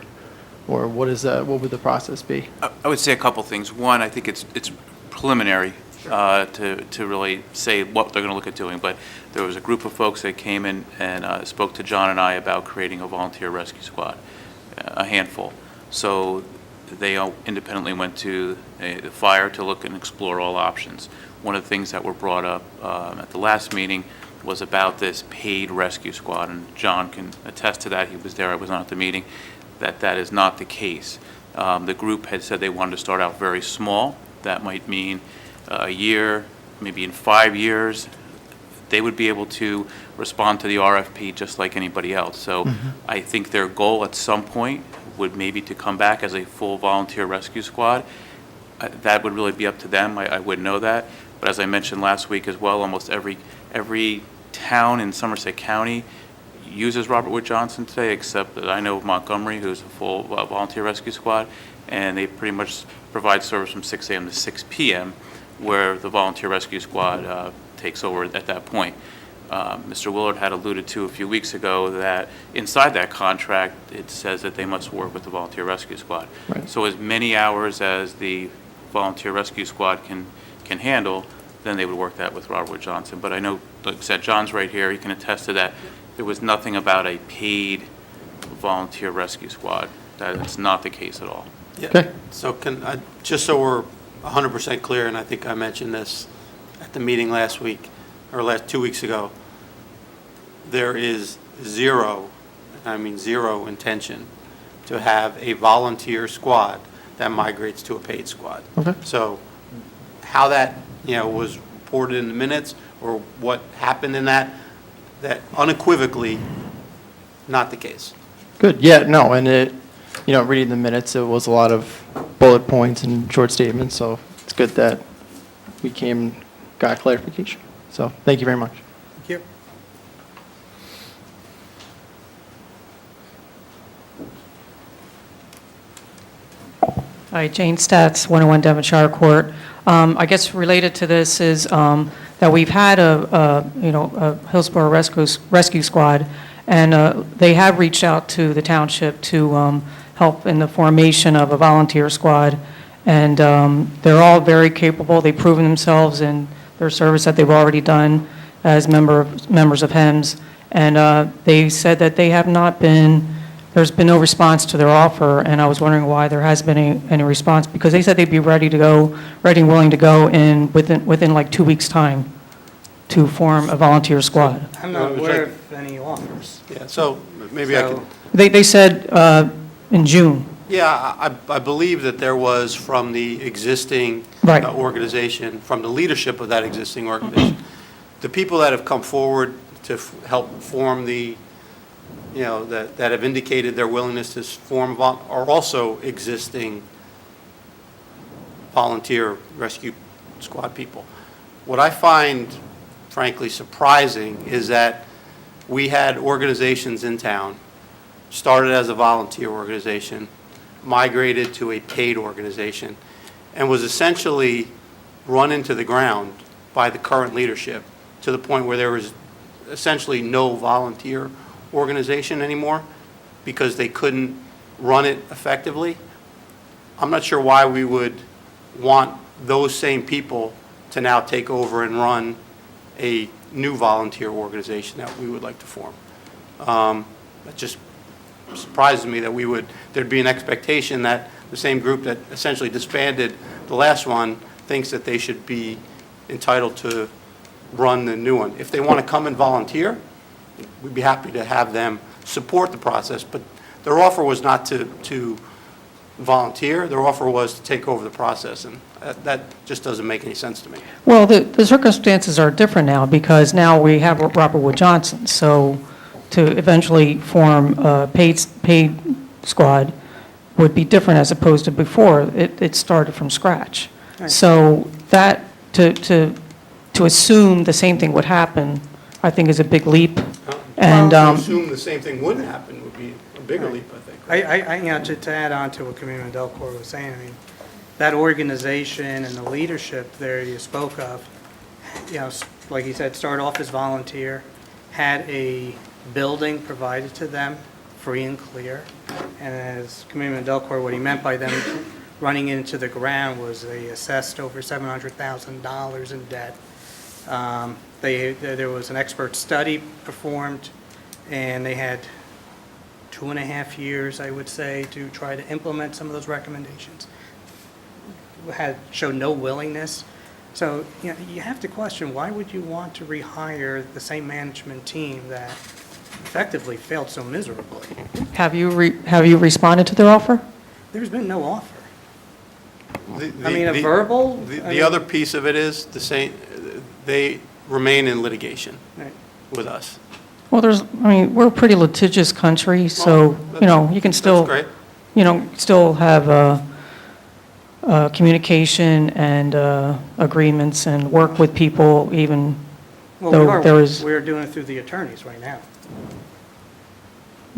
what would the process be? I would say a couple things. One, I think it's preliminary to really say what they're going to look at doing, but there was a group of folks that came in and spoke to John and I about creating a volunteer rescue squad, a handful. So they independently went to the fire to look and explore all options. One of the things that were brought up at the last meeting was about this paid rescue squad, and John can attest to that. He was there, I was not at the meeting, that is not the case. The group had said they wanted to start out very small. That might mean a year, maybe in 5 years, they would be able to respond to the RFP just like anybody else. So I think their goal at some point would maybe to come back as a full volunteer rescue squad. That would really be up to them. I wouldn't know that. But as I mentioned last week as well, almost every town in Somerset County uses Robert Wood Johnson today, except that I know of Montgomery, who's a full volunteer rescue squad, and they pretty much provide service from 6 a.m. to 6 p.m., where the volunteer rescue squad takes over at that point. Mr. Willard had alluded to a few weeks ago that inside that contract, it says that they must work with the volunteer rescue squad. Right. So as many hours as the volunteer rescue squad can handle, then they would work that with Robert Wood Johnson. But I know, like I said, John's right here. He can attest to that. There was nothing about a paid volunteer rescue squad. That's not the case at all. Yeah. Okay. So just so we're 100% clear, and I think I mentioned this at the meeting last week, or 2 weeks ago, there is zero, I mean zero intention to have a volunteer squad that migrates to a paid squad. Okay. So how that, was reported in the minutes, or what happened in that unequivocally not the case. Good. Yeah. No. And it, reading the minutes, it was a lot of bullet points and short statements. So it's good that we got clarification. So thank you very much. Thank you. Hi, Jane Stats, 101 Devonshire Court. I guess related to this is that we've had a Hillsborough Rescue Squad, and they have reached out to the township to help in the formation of a volunteer squad, and they're all very capable. They've proven themselves in their service that they've already done as members of HEMS, and they said that they have not been. There's been no response to their offer, and I was wondering why there hasn't been any response, because they said they'd be ready and willing to go within like 2 weeks' time to form a volunteer squad. I'm not aware of any offers. Yeah, so maybe I could. They said in June. Yeah, I believe that there was from the existing Right. Organization, from the leadership of that existing organization, the people that have come forward to help form that have indicated their willingness to form are also existing volunteer rescue squad people. What I find, frankly, surprising is that we had organizations in town, started as a volunteer organization, migrated to a paid organization, and was essentially run into the ground by the current leadership to the point where there was essentially no volunteer organization anymore because they couldn't run it effectively. I'm not sure why we would want those same people to now take over and run a new volunteer organization that we would like to form. That just surprises me that there'd be an expectation that the same group that essentially disbanded the last one thinks that they should be entitled to run the new one. If they want to come and volunteer, we'd be happy to have them support the process, but their offer was not to volunteer, their offer was to take over the process, and that just doesn't make any sense to me. Well, the circumstances are different now because now we have Robert Wood Johnson. So to eventually form a paid squad would be different as opposed to before. It started from scratch. Right. So that to assume the same thing would happen, I think, is a big leap. And To assume the same thing wouldn't happen would be a bigger leap, I think. To add on to what Commissioner Delcor was saying, I mean, that organization and the leadership there you spoke of, like he said, started off as volunteer, had a building provided to them, free and clear, and as Commissioner Delcor, what he meant by them running into the ground was they assessed over $700,000 in debt. There was an expert study performed, and they had 2.5 years, I would say, to try to implement some of those recommendations. Showed no willingness. So you have to question, why would you want to rehire the same management team that effectively failed so miserably? have you responded to their offer? There's been no offer. A verbal? The other piece of it is the same, they remain in litigation Right. with us. Well, we're a pretty litigious country, so, you can still, That's great. still have communication and agreements and work with people even though there is. We're doing it through the attorneys right now.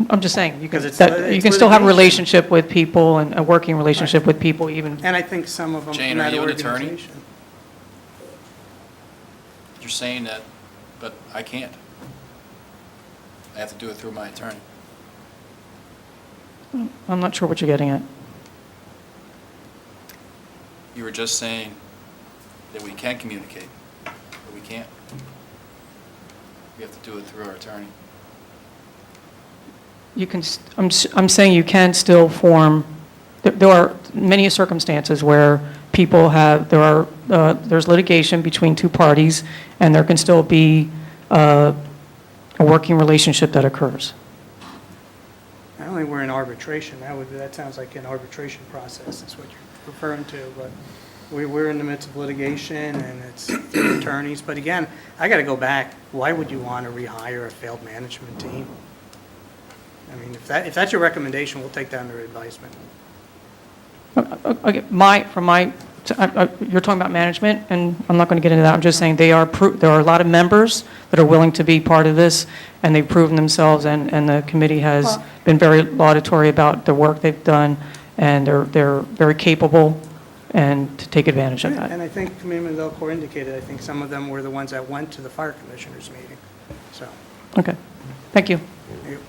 I'm just saying, you can, 'Cause it's you can still have a litigation. relationship with people and a working relationship with people even. And I think some of them from Jane, that are you an attorney? organization. You're saying that, but I can't. I have to do it through my attorney. I'm not sure what you're getting at. You were just saying that we can communicate, but we can't. We have to do it through our attorney. You can, I'm saying you can still form, there are many circumstances where people there's litigation between two parties, and there can still be a working relationship that occurs. I don't think we're in arbitration. That sounds like an arbitration process, is what you're referring to, but we're in the midst of litigation, and it's through attorneys. But again, I got to go back. Why would you want to rehire a failed management team? I mean, if that's your recommendation, we'll take that under advisement. Okay, you're talking about management, and I'm not going to get into that. I'm just saying there are a lot of members that are willing to be part of this, and they've proven themselves, and the committee has been very laudatory about the work they've done, and they're very capable and to take advantage of that. And I think Commissioner Delcor indicated, I think some of them were the ones that went to the fire commissioners meeting. So. Okay, thank you. Thank you.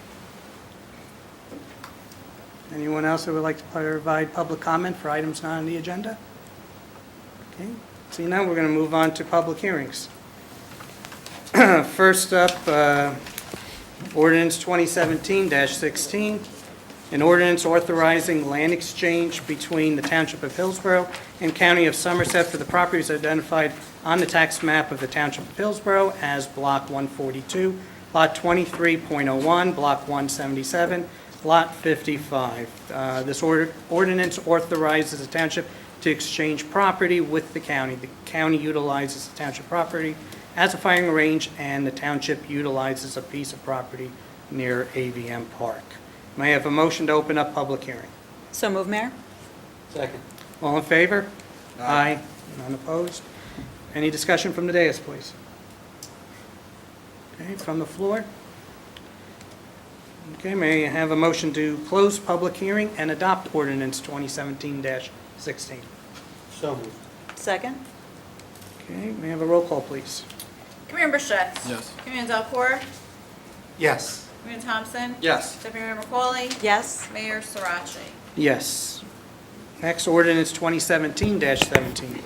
Anyone else that would like to provide public comment for items not on the agenda? Okay, so now we're going to move on to public hearings. First up, Ordinance 2017-16, an ordinance authorizing land exchange between the Township of Hillsborough and County of Somerset for the properties identified on the tax map of the Township of Hillsborough as Block 142, Lot 23.01, Block 177, Lot 55. This ordinance authorizes the township to exchange property with the county. The county utilizes the township property as a firing range, and the township utilizes a piece of property near AVM Park. May I have a motion to open up public hearing? So move, Mayor. Second. All in favor? Aye. None opposed? Any discussion from the dais, please? Okay, from the floor? Okay, may I have a motion to close public hearing and adopt ordinance 2017-16? So moved. Second. Okay, may I have a roll call, please? Commissioner Bichette. Yes. Commissioner Delcor. Yes. Committeeman Thompson? Yes. Deputy Mayor McCauley? Yes. Mayor Sarachi? Yes. Next, ordinance 2017-17.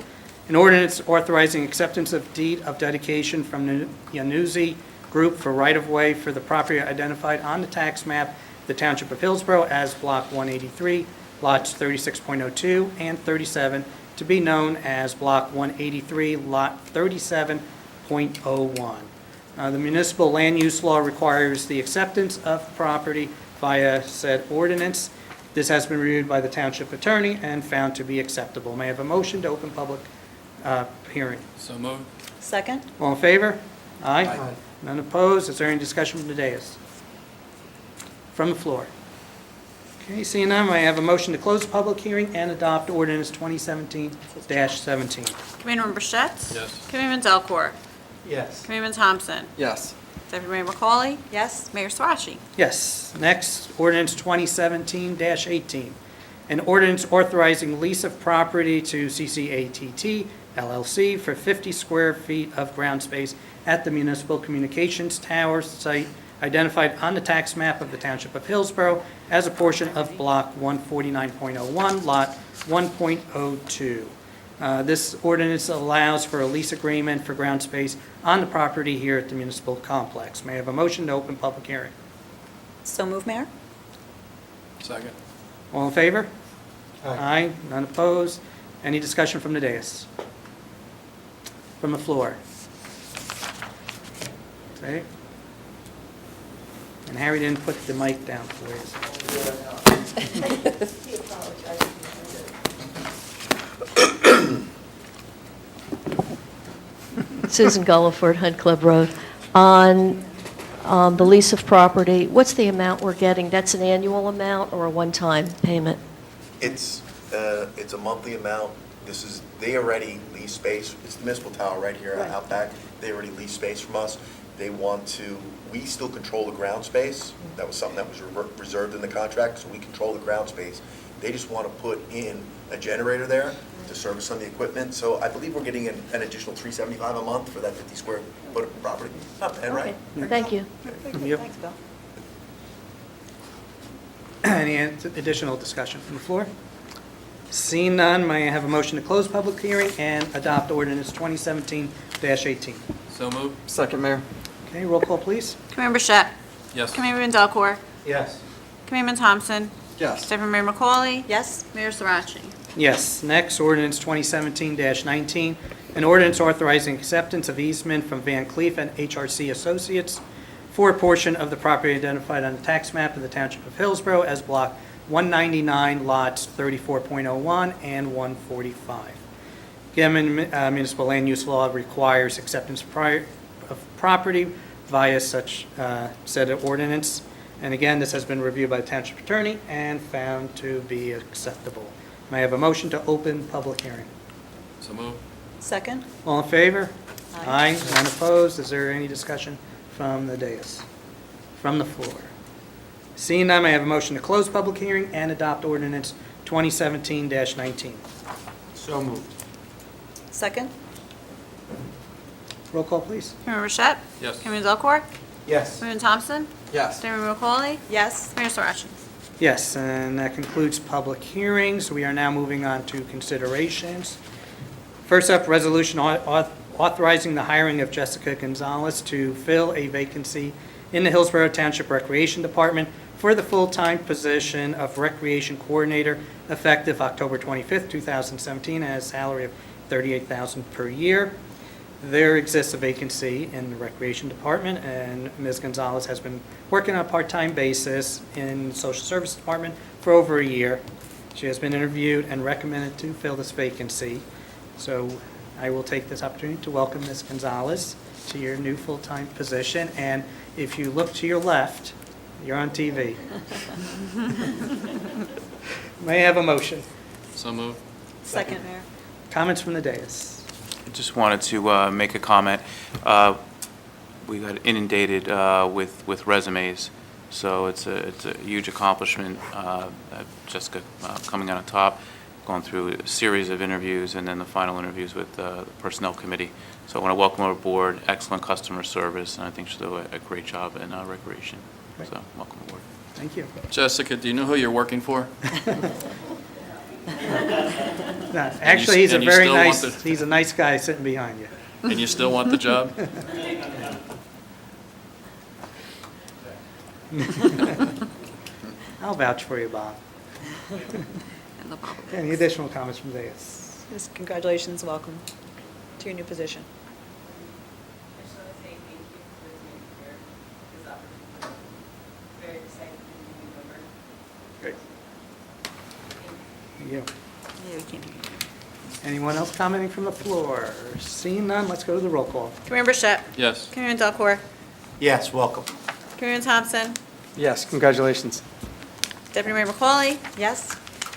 An ordinance authorizing acceptance of deed of dedication from the Yanuzi Group for right-of-way for the property identified on the tax map, the Township of Hillsborough as Block 183, lots 36.02 and 37, to be known as Block 183, Lot 37.01. The municipal land use law requires the acceptance of property via said ordinance. This has been reviewed by the township attorney and found to be acceptable. May I have a motion to open public hearing? So moved. Second? All in favor? Aye. None opposed? Is there any discussion from the dais? From the floor? Okay, seeing none, may I have a motion to close the public hearing and adopt ordinance 2017-17? Committeeman Bichette? Yes. Committeeman Delcor? Yes. Committeeman Thompson? Yes. Deputy Mayor McCauley? Yes. Mayor Sarachi? Yes. Next, ordinance 2017-18. An ordinance authorizing lease of property to CCATT LLC for 50 square feet of ground space at the Municipal Communications Tower site identified on the tax map of the Township of Hillsborough as a portion of Block 149.01, Lot 1.02. This ordinance allows for a lease agreement for ground space on the property here at the municipal complex. May I have a motion to open public hearing? So move, Mayor? Second. All in favor? Aye. None opposed? Any discussion from the dais? From the floor? Okay. And Harry didn't put the mic down for you. Susan Gulliford, Hunt Club Road. On the lease of property, what's the amount we're getting? That's an annual amount or a one-time payment? It's a monthly amount. They already lease space. It's the municipal tower right here out back. They already lease space from us. We still control the ground space. That was something that was reserved in the contract, so we control the ground space. They just want to put in a generator there to service some of the equipment. So I believe we're getting an additional $375 a month for that 50 square foot of property. Not bad, right? Thank you. Yep. Thanks, Bill. Any additional discussion from the floor? Seeing none, may I have a motion to close public hearing and adopt ordinance 2017-18? So moved. Second, Mayor. Okay, roll call, please. Committeeman Bichette? Yes. Committeeman Delcor? Yes. Committeeman Thompson? Yes. Deputy Mayor McCauley? Yes. Mayor Sarachi? Yes. Next, ordinance 2017-19, an ordinance authorizing acceptance of easement from Van Cleef and HRC Associates for a portion of the property identified on the tax map of the Township of Hillsborough as Block 199, lots 34.01 and 145. Again, municipal land use law requires acceptance of property via such said ordinance. And again, this has been reviewed by the township attorney and found to be acceptable. May I have a motion to open public hearing? So moved. Second? All in favor? Aye. None opposed? Is there any discussion from the dais? From the floor? Seeing none, may I have a motion to close public hearing and adopt ordinance 2017-19? So moved. Second? Roll call, please. Committeeman Bichette? Yes. Committeeman Delcor? Yes. Committeeman Thompson? Yes. Deputy Mayor McCauley? Yes. Mayor Sarachi? Yes, and that concludes public hearings. We are now moving on to considerations. First up, resolution authorizing the hiring of Jessica Gonzalez to fill a vacancy in the Hillsborough Township Recreation Department for the full-time position of Recreation Coordinator effective October 25th, 2017, at a salary of $38,000 per year. There exists a vacancy in the Recreation Department, and Ms. Gonzalez has been working on a part-time basis in the Social Service Department for over a year. She has been interviewed and recommended to fill this vacancy. So I will take this opportunity to welcome Ms. Gonzalez to your new full-time position. And if you look to your left, you're on TV. May I have a motion? So moved. Second, Mayor. Comments from the dais? I just wanted to make a comment. We got inundated with resumes, so it's a huge accomplishment. Jessica coming on top. gone through a series of interviews and then the final interviews with the Personnel Committee. So I want to welcome her aboard, excellent customer service, and I think she'll do a great job in recreation. Great. So welcome aboard. Thank you. Jessica, do you know who you're working for? No, actually, he's a and you very still want nice, he's a nice guy sitting behind you. And you still want the job? I'll vouch for you, Bob. No problem. Any additional comments from Deus? Yes, congratulations, welcome to your new position. Great. Thank you. Yeah, we can't hear you. Anyone else commenting from the floor? Seeing none, let's go to the roll call. Commander Bichette? Yes. Commander Delcor? Yes, welcome. Commander Thompson? Yes, congratulations. Deputy Mayor McCauley? Yes.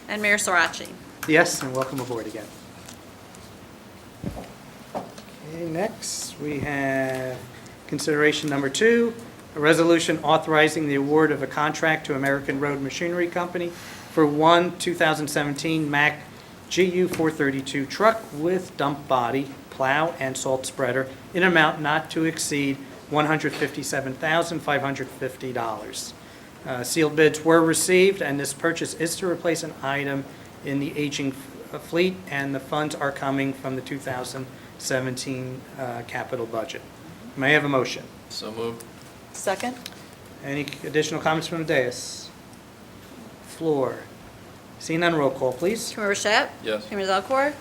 And Mayor Sarachi? Yes, and welcome aboard again. Okay, next, we have consideration number 2, a resolution authorizing the award of a contract to American Road Machinery Company for one 2017 Mack GU 432 truck with dump body, plow, and salt spreader in an amount not to exceed $157,550. Sealed bids were received, and this purchase is to replace an item in the aging fleet, and the funds are coming from the 2017 capital budget. May I have a motion? So moved. Second? Any additional comments from the dais? Floor. Seeing none, roll call, please. Commander Bichette? Yes. Commander Delcor?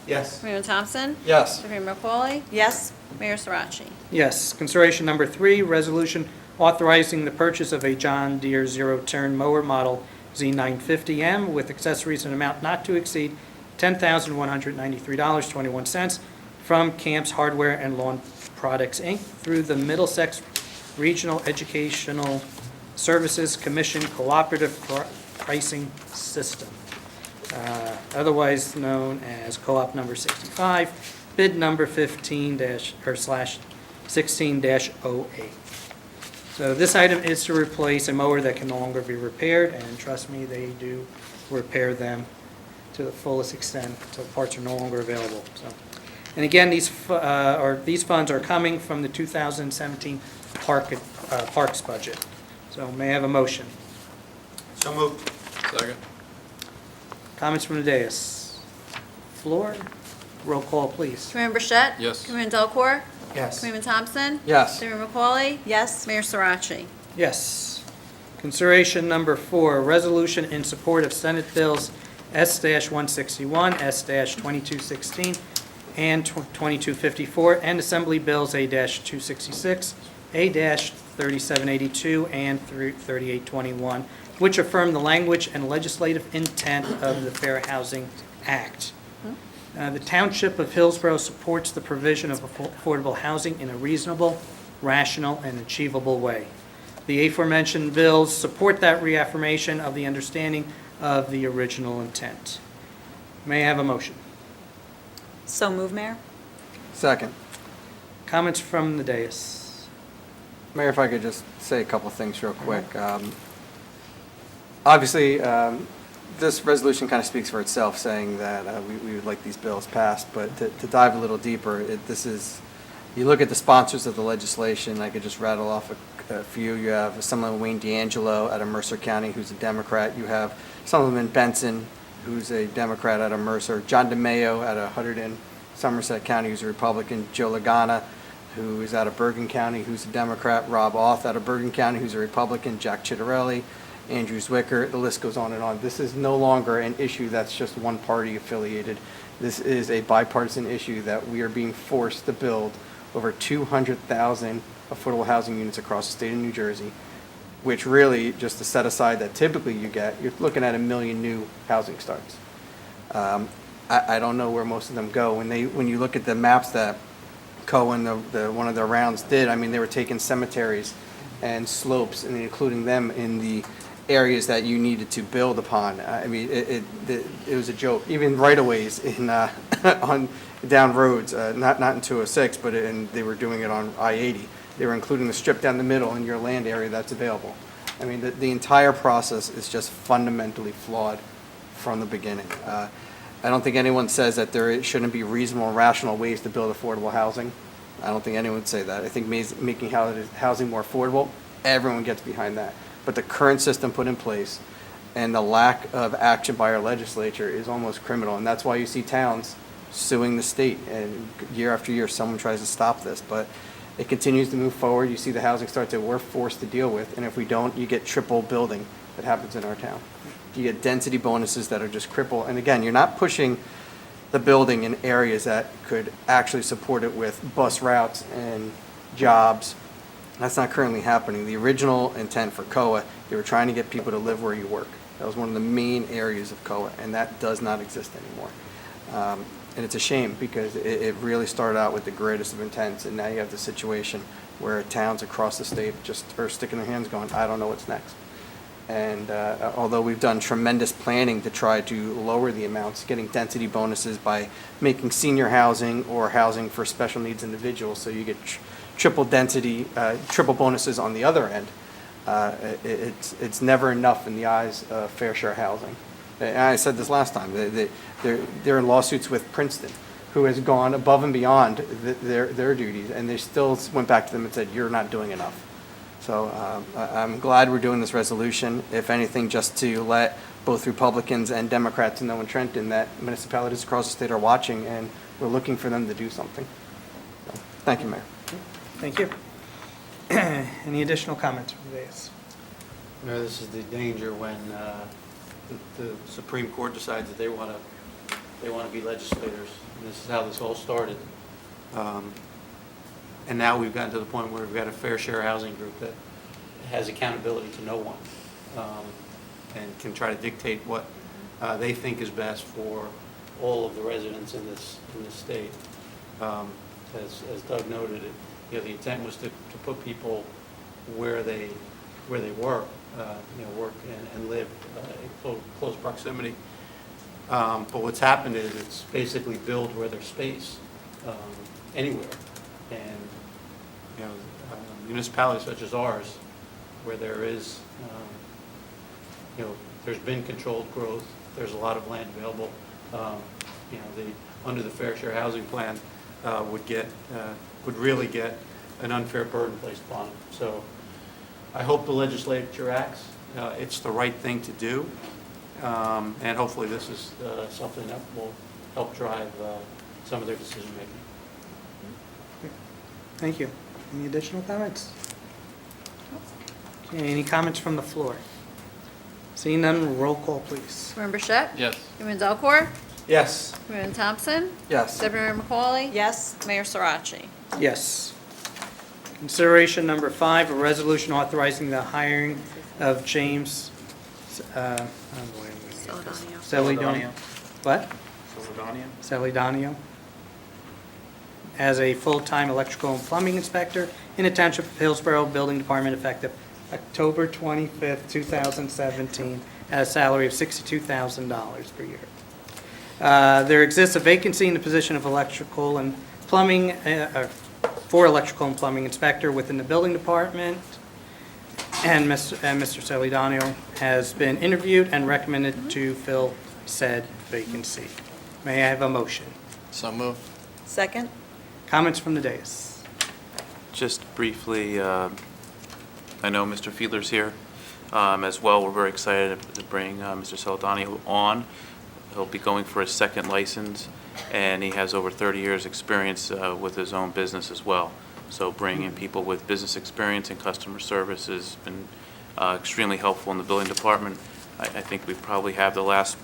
Yes. Commander Thompson? Yes. Deputy Mayor McCauley? Yes. Mayor Sarachi? Yes. Consideration number 3, resolution authorizing the purchase of a John Deere zero-turn mower model Z950M with accessories in an amount not to exceed $10,193.21 from Camps Hardware and Lawn Products, Inc. through the Middlesex Regional Educational Services Commission Cooperative Pricing System, otherwise known as Co-op number 65, bid number 15/16-08. So this item is to replace a mower that can no longer be repaired, and trust me, they do repair them to the fullest extent until parts are no longer available. So, and again, these funds are coming from the 2017 parks budget. So may I have a motion? So moved. Second. Comments from the dais? Floor? Roll call, please. Commander Bichette? Yes. Commander Delcor? Yes. Commander Thompson? Yes. Deputy Mayor McCauley? Yes. Mayor Sarachi? Yes. Consideration number 4, resolution in support of Senate Bills S-161, S-2216, and 2254, and Assembly Bills A-266, A-3782, and 3821, which affirm the language and legislative intent of the Fair Housing Act. The Township of Hillsborough supports the provision of affordable housing in a reasonable, rational, and achievable way. The aforementioned bills support that reaffirmation of the understanding of the original intent. May I have a motion? So move, Mayor. Second. Comments from the dais? Mayor, if I could just say a couple things real quick. Obviously, this resolution kind of speaks for itself, saying that we would like these bills passed, but to dive a little deeper, you look at the sponsors of the legislation, I could just rattle off a few. You have someone like Wayne D'Angelo out of Mercer County, who's a Democrat. You have Solomon Benson, who's a Democrat out of Mercer. John DeMayo out of Hunterdon, Somerset County, who's a Republican. Joe Lagana, who is out of Bergen County, who's a Democrat. Rob Auth out of Bergen County, who's a Republican. Jack Chitterelli, Andrew Zwicker, the list goes on and on. This is no longer an issue that's just one party affiliated. This is a bipartisan issue that we are being forced to build over 200,000 affordable housing units across the state of New Jersey, which really, just to set aside that typically you're looking at 1 million new housing starts. I don't know where most of them go. When you look at the maps that Cohen, one of their rounds did, I mean, they were taking cemeteries and slopes and including them in the areas that you needed to build upon. I mean, it was a joke. Even right-of-ways on down roads, not in 206, but they were doing it on I-80. They were including the strip down the middle in your land area that's available. I mean, the entire process is just fundamentally flawed from the beginning. I don't think anyone says that there shouldn't be reasonable and rational ways to build affordable housing. I don't think anyone would say that. I think making housing more affordable, everyone gets behind that. But the current system put in place and the lack of action by our legislature is almost criminal. And that's why you see towns suing the state. And year after year, someone tries to stop this. But it continues to move forward. You see the housing start that we're forced to deal with. And if we don't, you get triple building that happens in our town. You get density bonuses that are just cripple. And again, you're not pushing the building in areas that could actually support it with bus routes and jobs. That's not currently happening. The original intent for COA, they were trying to get people to live where you work. That was one of the main areas of COA, and that does not exist anymore. And it's a shame because it really started out with the greatest of intents, and now you have the situation where towns across the state just are sticking their hands going, I don't know what's next. And although we've done tremendous planning to try to lower the amounts, getting density bonuses by making senior housing or housing for special needs individuals, so you get triple density, triple bonuses on the other end, it's never enough in the eyes of fair share housing. And I said this last time, they're in lawsuits with Princeton, who has gone above and beyond their duties, and they still went back to them and said, you're not doing enough. So I'm glad we're doing this resolution, if anything, just to let both Republicans and Democrats know in Trenton that municipalities across the state are watching, and we're looking for them to do something. So, thank you, Mayor. Thank you. Any additional comments from the dais? You know, this is the danger when the Supreme Court decides that they want to be legislators. And this is how this all started. And now we've gotten to the point where we've got a fair share housing group that has accountability to no one, and can try to dictate what they think is best for all of the residents in this state. As Doug noted, the intent was to put people where they work, work and live in close proximity. But what's happened is it's basically build where there's space anywhere. And municipalities such as ours, where there is, there's been controlled growth, there's a lot of land available. Under the Fair Share Housing Plan would really get an unfair burden placed upon them. So I hope the legislature acts. It's the right thing to do, and hopefully this is something that will help drive some of their decision making. Thank you. Any additional comments? Okay, any comments from the floor? Seeing none, roll call, please. Commander Bichette? Yes. Commander Delcor? Yes. Commander Thompson? Yes. Deputy Mayor McCauley? Yes. Mayor Sarachi? Yes. Consideration number 5, a resolution authorizing the hiring of James Celidonio. What? Celidonio. As a full-time electrical and plumbing inspector in the Township of Hillsborough Building Department effective October 25th, 2017, at a salary of $62,000 per year. There exists a vacancy in the position of electrical and plumbing, for electrical and plumbing inspector within the building department, and Mr. Celidonio has been interviewed and recommended to fill said vacancy. May I have a motion? So moved. Second? Comments from the dais? Just briefly, I know Mr. Fiedler's here as well. We're very excited to bring Mr. Celidonio on. He'll be going for his second license, and he has over 30 years' experience with his own business as well. So bringing people with business experience and customer service has been extremely helpful in the building department. I think we probably have the last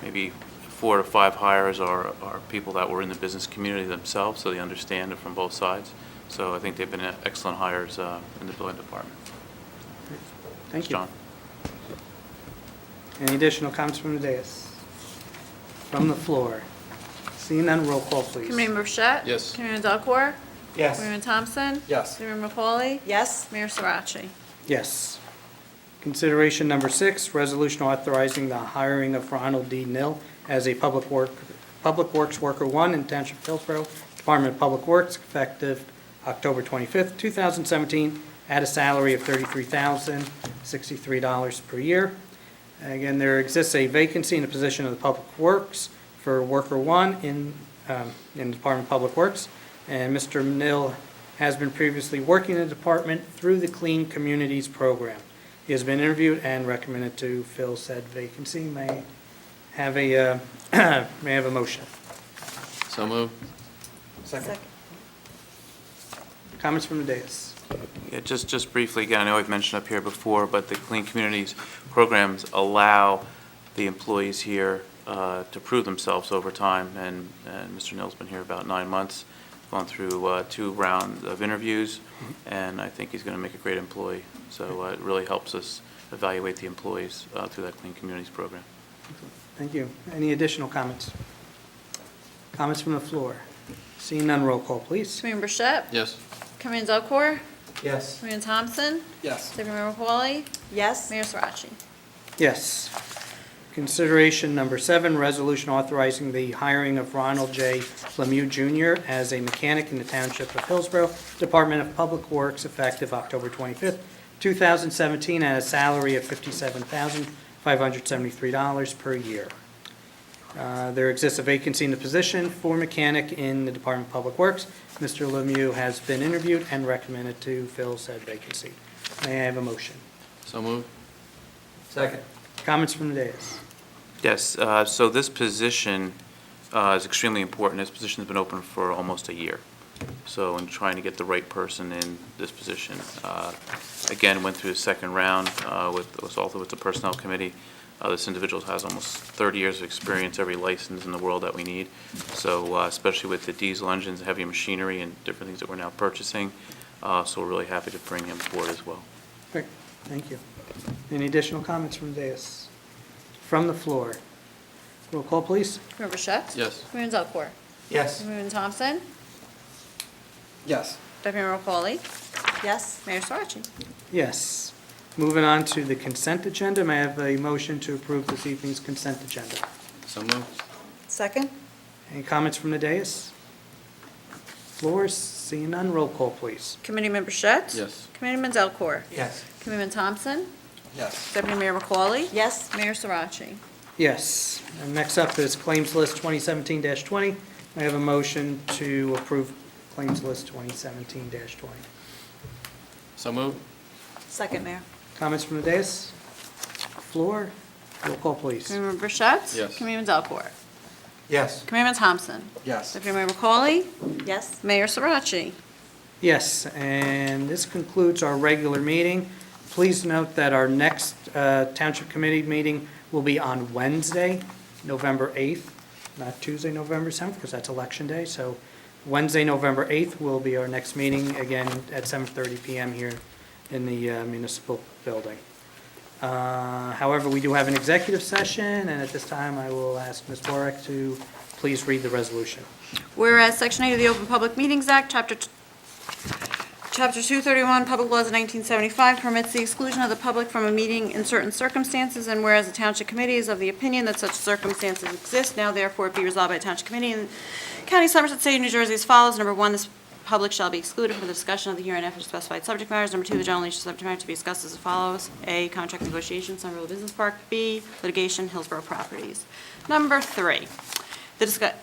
maybe 4 to 5 hires are people that were in the business community themselves, so they understand it from both sides. So I think they've been excellent hires in the building department. Thank you. John. Any additional comments from the dais? From the floor? Seeing none, roll call, please. Commander Bichette? Yes. Commander Delcor? Yes. Commander Thompson? Yes. Deputy Mayor McCauley? Yes. Mayor Sarachi? Yes. Consideration number 6, resolution authorizing the hiring of Ronald D. Nill as a Public Works Worker 1 in Township of Hillsborough, Department of Public Works, effective October 25th, 2017, at a salary of $33,063 per year. Again, there exists a vacancy in the position of the Public Works for Worker 1 in the Department of Public Works, and Mr. Mill has been previously working in the department through the Clean Communities program. He has been interviewed and recommended to fill said vacancy. May I have a motion? So moved. Second. Comments from the dais? Yeah, just briefly, again, I know I've mentioned up here before, but the Clean Communities programs allow the employees here to prove themselves over time, and Mr. Nill's been here about 9 months, gone through 2 rounds of interviews, and I think he's going to make a great employee. So it really helps us evaluate the employees through that Clean Communities program. Thank you. Any additional comments? Comments from the floor? Seeing none, roll call, please. Committeeman Burchett? Yes. Committeeman Delcor? Yes. Committeeman Thompson? Yes. Deputy Mayor McCauley? Yes. Mayor Sarachi? Yes. Consideration number 7, resolution authorizing the hiring of Ronald J. Lemieux Jr. as a mechanic in the Township of Hillsborough, Department of Public Works, effective October 25th, 2017, at a salary of $57,573 per year. There exists a vacancy in the position for mechanic in the Department of Public Works. Mr. Lemieux has been interviewed and recommended to fill said vacancy. May I have a motion? So moved. Second. Comments from the dais? Yes, so this position is extremely important. This position's been open for almost a year. So in trying to get the right person in this position, again, went through the second round also with the Personnel Committee. This individual has almost 30 years of experience, every license in the world that we need. So especially with the diesel engines, heavy machinery, and different things that we're now purchasing. So we're really happy to bring him aboard as well. Great, thank you. Any additional comments from the dais? From the floor? Roll call, please. Committeeman Burchett? Yes. Committeeman Delcor? Yes. Committeeman Thompson? Yes. Deputy Mayor McCauley? Yes. Mayor Sarachi? Yes. Moving on to the consent agenda, may I have a motion to approve this evening's consent agenda? So moved. Second? Any comments from the dais? Floor, seeing none, roll call, please. Committeeman Burchett? Yes. Committeeman Delcor? Yes. Committeeman Thompson? Yes. Deputy Mayor McCauley? Yes. Mayor Sarachi? Yes. And next up is Claims List 2017-20. I have a motion to approve Claims List 2017-20. So moved. Second, Mayor. Comments from the dais? Floor, roll call, please. Committeeman Burchett? Yes. Committeeman Delcor? Yes. Committeeman Thompson? Yes. Deputy Mayor McCauley? Yes. Mayor Sarachi? Yes, and this concludes our regular meeting. Please note that our next Township Committee meeting will be on Wednesday, November 8th, not Tuesday, November 7th, because that's Election Day. So Wednesday, November 8th will be our next meeting, again at 7:30 PM here in the municipal building. However, we do have an executive session, and at this time, I will ask Ms. Warwick to please read the resolution. Whereas Section 8 of the Open Public Meetings Act, Chapter 231, Public Laws of 1975 permits the exclusion of the public from a meeting in certain circumstances, and whereas the Township Committee is of the opinion that such circumstances exist, now therefore it be resolved by the Township Committee in the County of Somerset, State of New Jersey as follows. Number 1, this public shall be excluded from the discussion of the herein after specified subject matters. Number 2, the general nature of subject matter to be discussed as follows. A, contract negotiations, Somerville Business Park. B, litigation, Hillsborough properties. Number 3,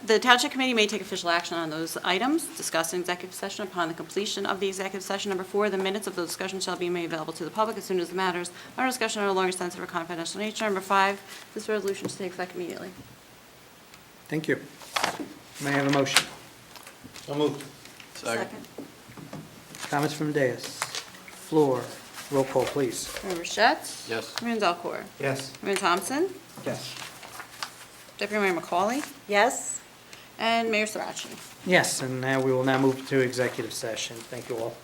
the Township Committee may take official action on those items discussed in executive session upon the completion of the executive session. Number 4, the minutes of the discussion shall be made available to the public as soon as the matters under discussion are no longer sensitive or confidential nature. Number 5, this resolution should take effect immediately. Thank you. May I have a motion? So moved. Second. Comments from the dais? Floor, roll call, please. Committeeman Burchett? Yes. Committeeman Delcor? Yes. Committeeman Thompson? Yes. Deputy Mayor McCauley? Yes. And Mayor Sarachi? Yes, and now we will move to executive session. Thank you all.